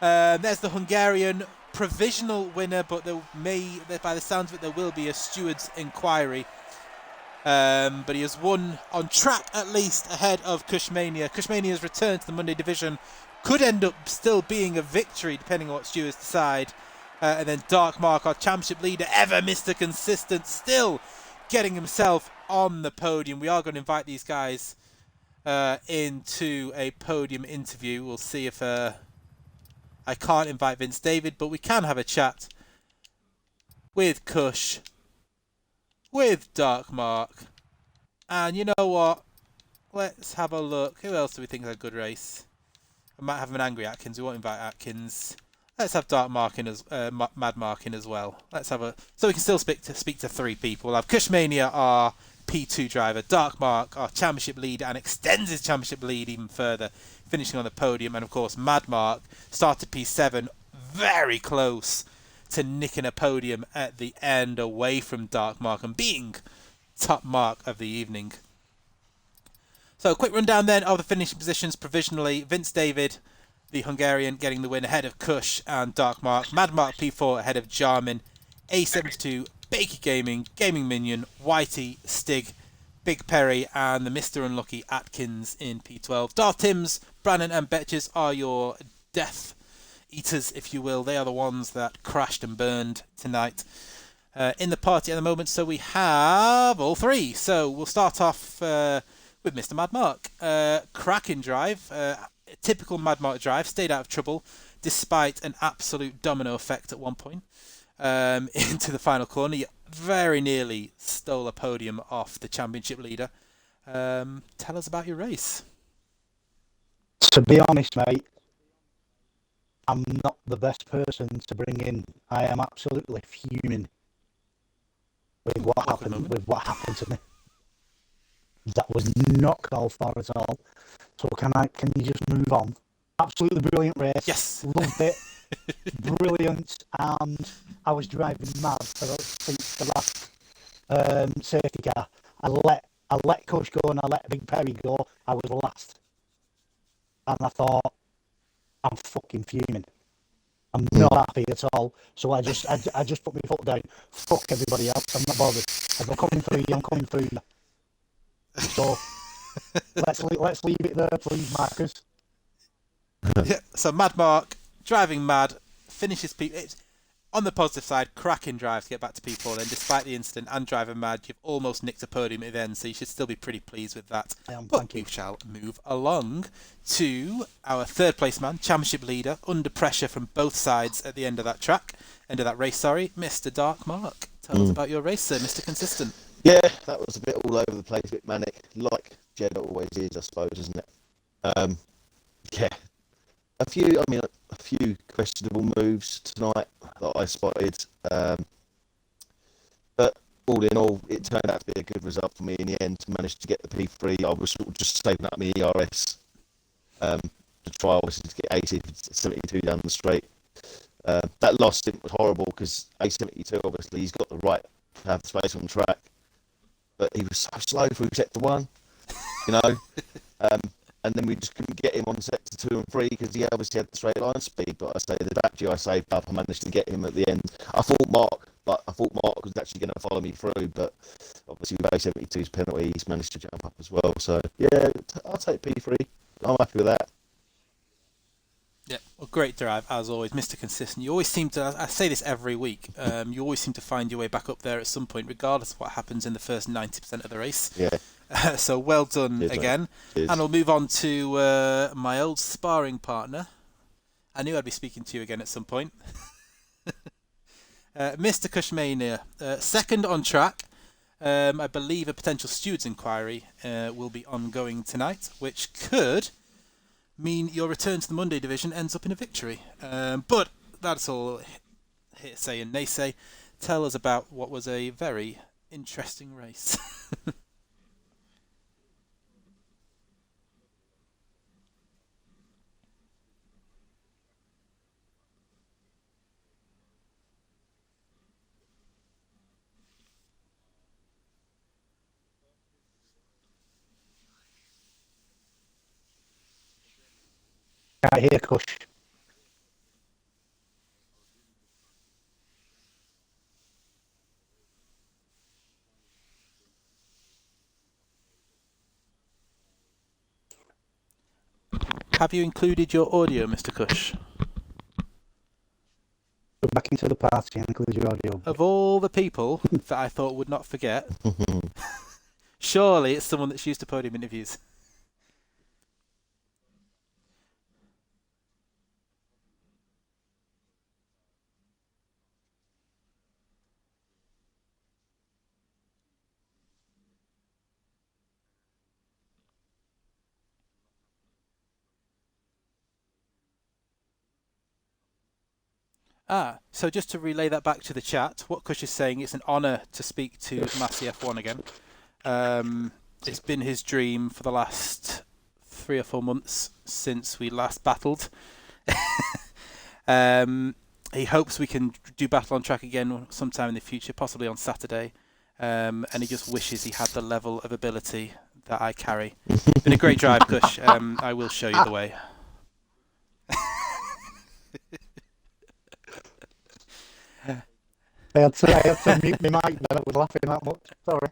There's the Hungarian provisional winner, but by the sounds of it, there will be a steward's inquiry. But he has won on track, at least, ahead of Kushmania. Kushmania's return to the Monday division could end up still being a victory, depending on what stewards decide. And then Dark Mark, our championship leader, ever Mr. Consistent, still getting himself on the podium. We are going to invite these guys into a podium interview. We'll see if I can't invite Vince David, but we can have a chat with Kush, with Dark Mark, and you know what? Let's have a look. Who else do we think is a good race? I might have an angry Atkins. We won't invite Atkins. Let's have Dark Mark in as Mad Mark in as well. Let's have so we can still speak to three people. We'll have Kushmania, our P2 driver, Dark Mark, our championship leader, and extends his championship lead even further, finishing on the podium, and of course Mad Mark started P7, very close to nicking a podium at the end, away from Dark Mark and being top mark of the evening. So a quick rundown then of the finishing positions provisionally. Vince David, the Hungarian, getting the win ahead of Kush and Dark Mark. Mad Mark P4 ahead of Jarmin. A72, Bakey Gaming, Gaming Minion, Whitey, Stig, Big Perry, and the Mr. Unlucky Atkins in P12. Darth Timms, Brannon and Betches are your Death Eaters, if you will. They are the ones that crashed and burned tonight in the party at the moment. So we have all three. So we'll start off with Mr. Mad Mark. Cracking drive. Typical Mad Mark drive. Stayed out of trouble despite an absolute domino effect at one point into the final corner. You very nearly stole a podium off the championship leader. Tell us about your race. To be honest, mate, I'm not the best person to bring in. I am absolutely fuming with what happened to me. That was not called for at all. So can you just move on? Absolutely brilliant race. Yes. Loved it. Brilliant. And I was driving mad for the last safety car. I let Kush go and I let Big Perry go. I was last. And I thought, I'm fucking fuming. I'm not happy at all. So I just put my foot down. Fuck everybody else. I'm not bothered. If I'm coming through you, I'm coming through you. So let's leave it there, please, Marcus. Yeah, so Mad Mark, driving mad, finishes P8. On the positive side, cracking drive to get back to P4. Then, despite the incident and driving mad, you've almost nicked a podium at the end, so you should still be pretty pleased with that. But we shall move along to our third place man, championship leader, under pressure from both sides at the end of that race, Mr. Dark Mark. Tell us about your race, sir, Mr. Consistent. Yeah, that was a bit all over the place, a bit manic, like Jed always is, I suppose, isn't it? Yeah, a few questionable moves tonight that I spotted, but all in all, it turned out to be a good result for me in the end to manage to get the P3. I was sort of just saving up my ERS to try obviously to get A72 down the straight. That last stint was horrible because A72, obviously, he's got the right to have space on the track, but he was so slow through sector 1, you know. And then we just couldn't get him on sector 2 and 3 because he obviously had the straight line speed. But I say the battery I saved up, I managed to get him at the end. I thought Mark was actually going to follow me through, but obviously with A72's penalty, he's managed to jump up as well. So yeah, I'll take P3. I'm happy with that. Yeah, well, great drive as always, Mr. Consistent. You always seem to, I say this every week, you always seem to find your way back up there at some point, regardless of what happens in the first 90% of the race. Yeah. So well done again. And we'll move on to my old sparring partner. I knew I'd be speaking to you again at some point. Mr. Kushmania, second on track. I believe a potential steward's inquiry will be ongoing tonight, which could mean your return to the Monday division ends up in a victory. But that's all hearsay and naysay. Tell us about what was a very interesting race. Can't hear Kush. Have you included your audio, Mr. Cush? Go back into the party and include your audio. Of all the people that I thought would not forget, surely it's someone that's used to podium interviews. So just to relay that back to the chat, what Kush is saying, it's an honour to speak to Massey F1 again. It's been his dream for the last 3 or 4 months since we last battled. He hopes we can do battle on track again sometime in the future, possibly on Saturday. And he just wishes he had the level of ability that I carry. Been a great drive, Kush. I will show you the way. I had to mute my mic then. I was laughing that much. Sorry.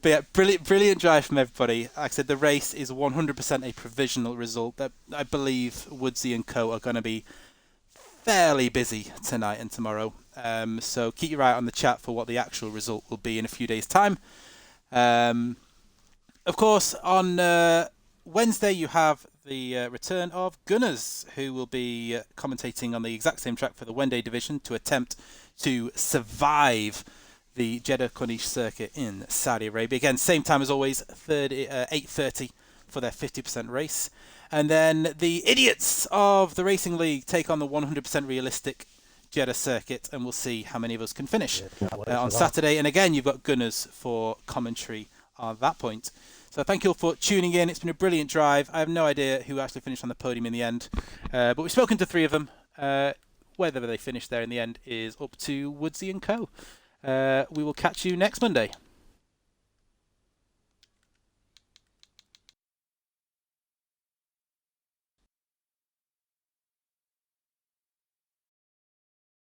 But yeah, brilliant drive from everybody. Like I said, the race is 100% a provisional result. That I believe Woodsy and Co are going to be fairly busy tonight and tomorrow. So keep your eye on the chat for what the actual result will be in a few days' time. Of course, on Wednesday you have the return of Gunners, who will be commentating on the exact same track for the Wednesday division to attempt to survive the Jeddah Corniche circuit in Saudi Arabia. Again, same time as always, 8:30 for their 50% race. And then the idiots of the Racing League take on the 100% realistic Jeddah circuit, and we'll see how many of us can finish on Saturday. And again, you've got Gunners for commentary on that point. So thank you all for tuning in. It's been a brilliant drive. I have no idea who actually finished on the podium in the end, but we've spoken to 3 of them. Whether they finish there in the end is up to Woodsy and Co. We will catch you next Monday.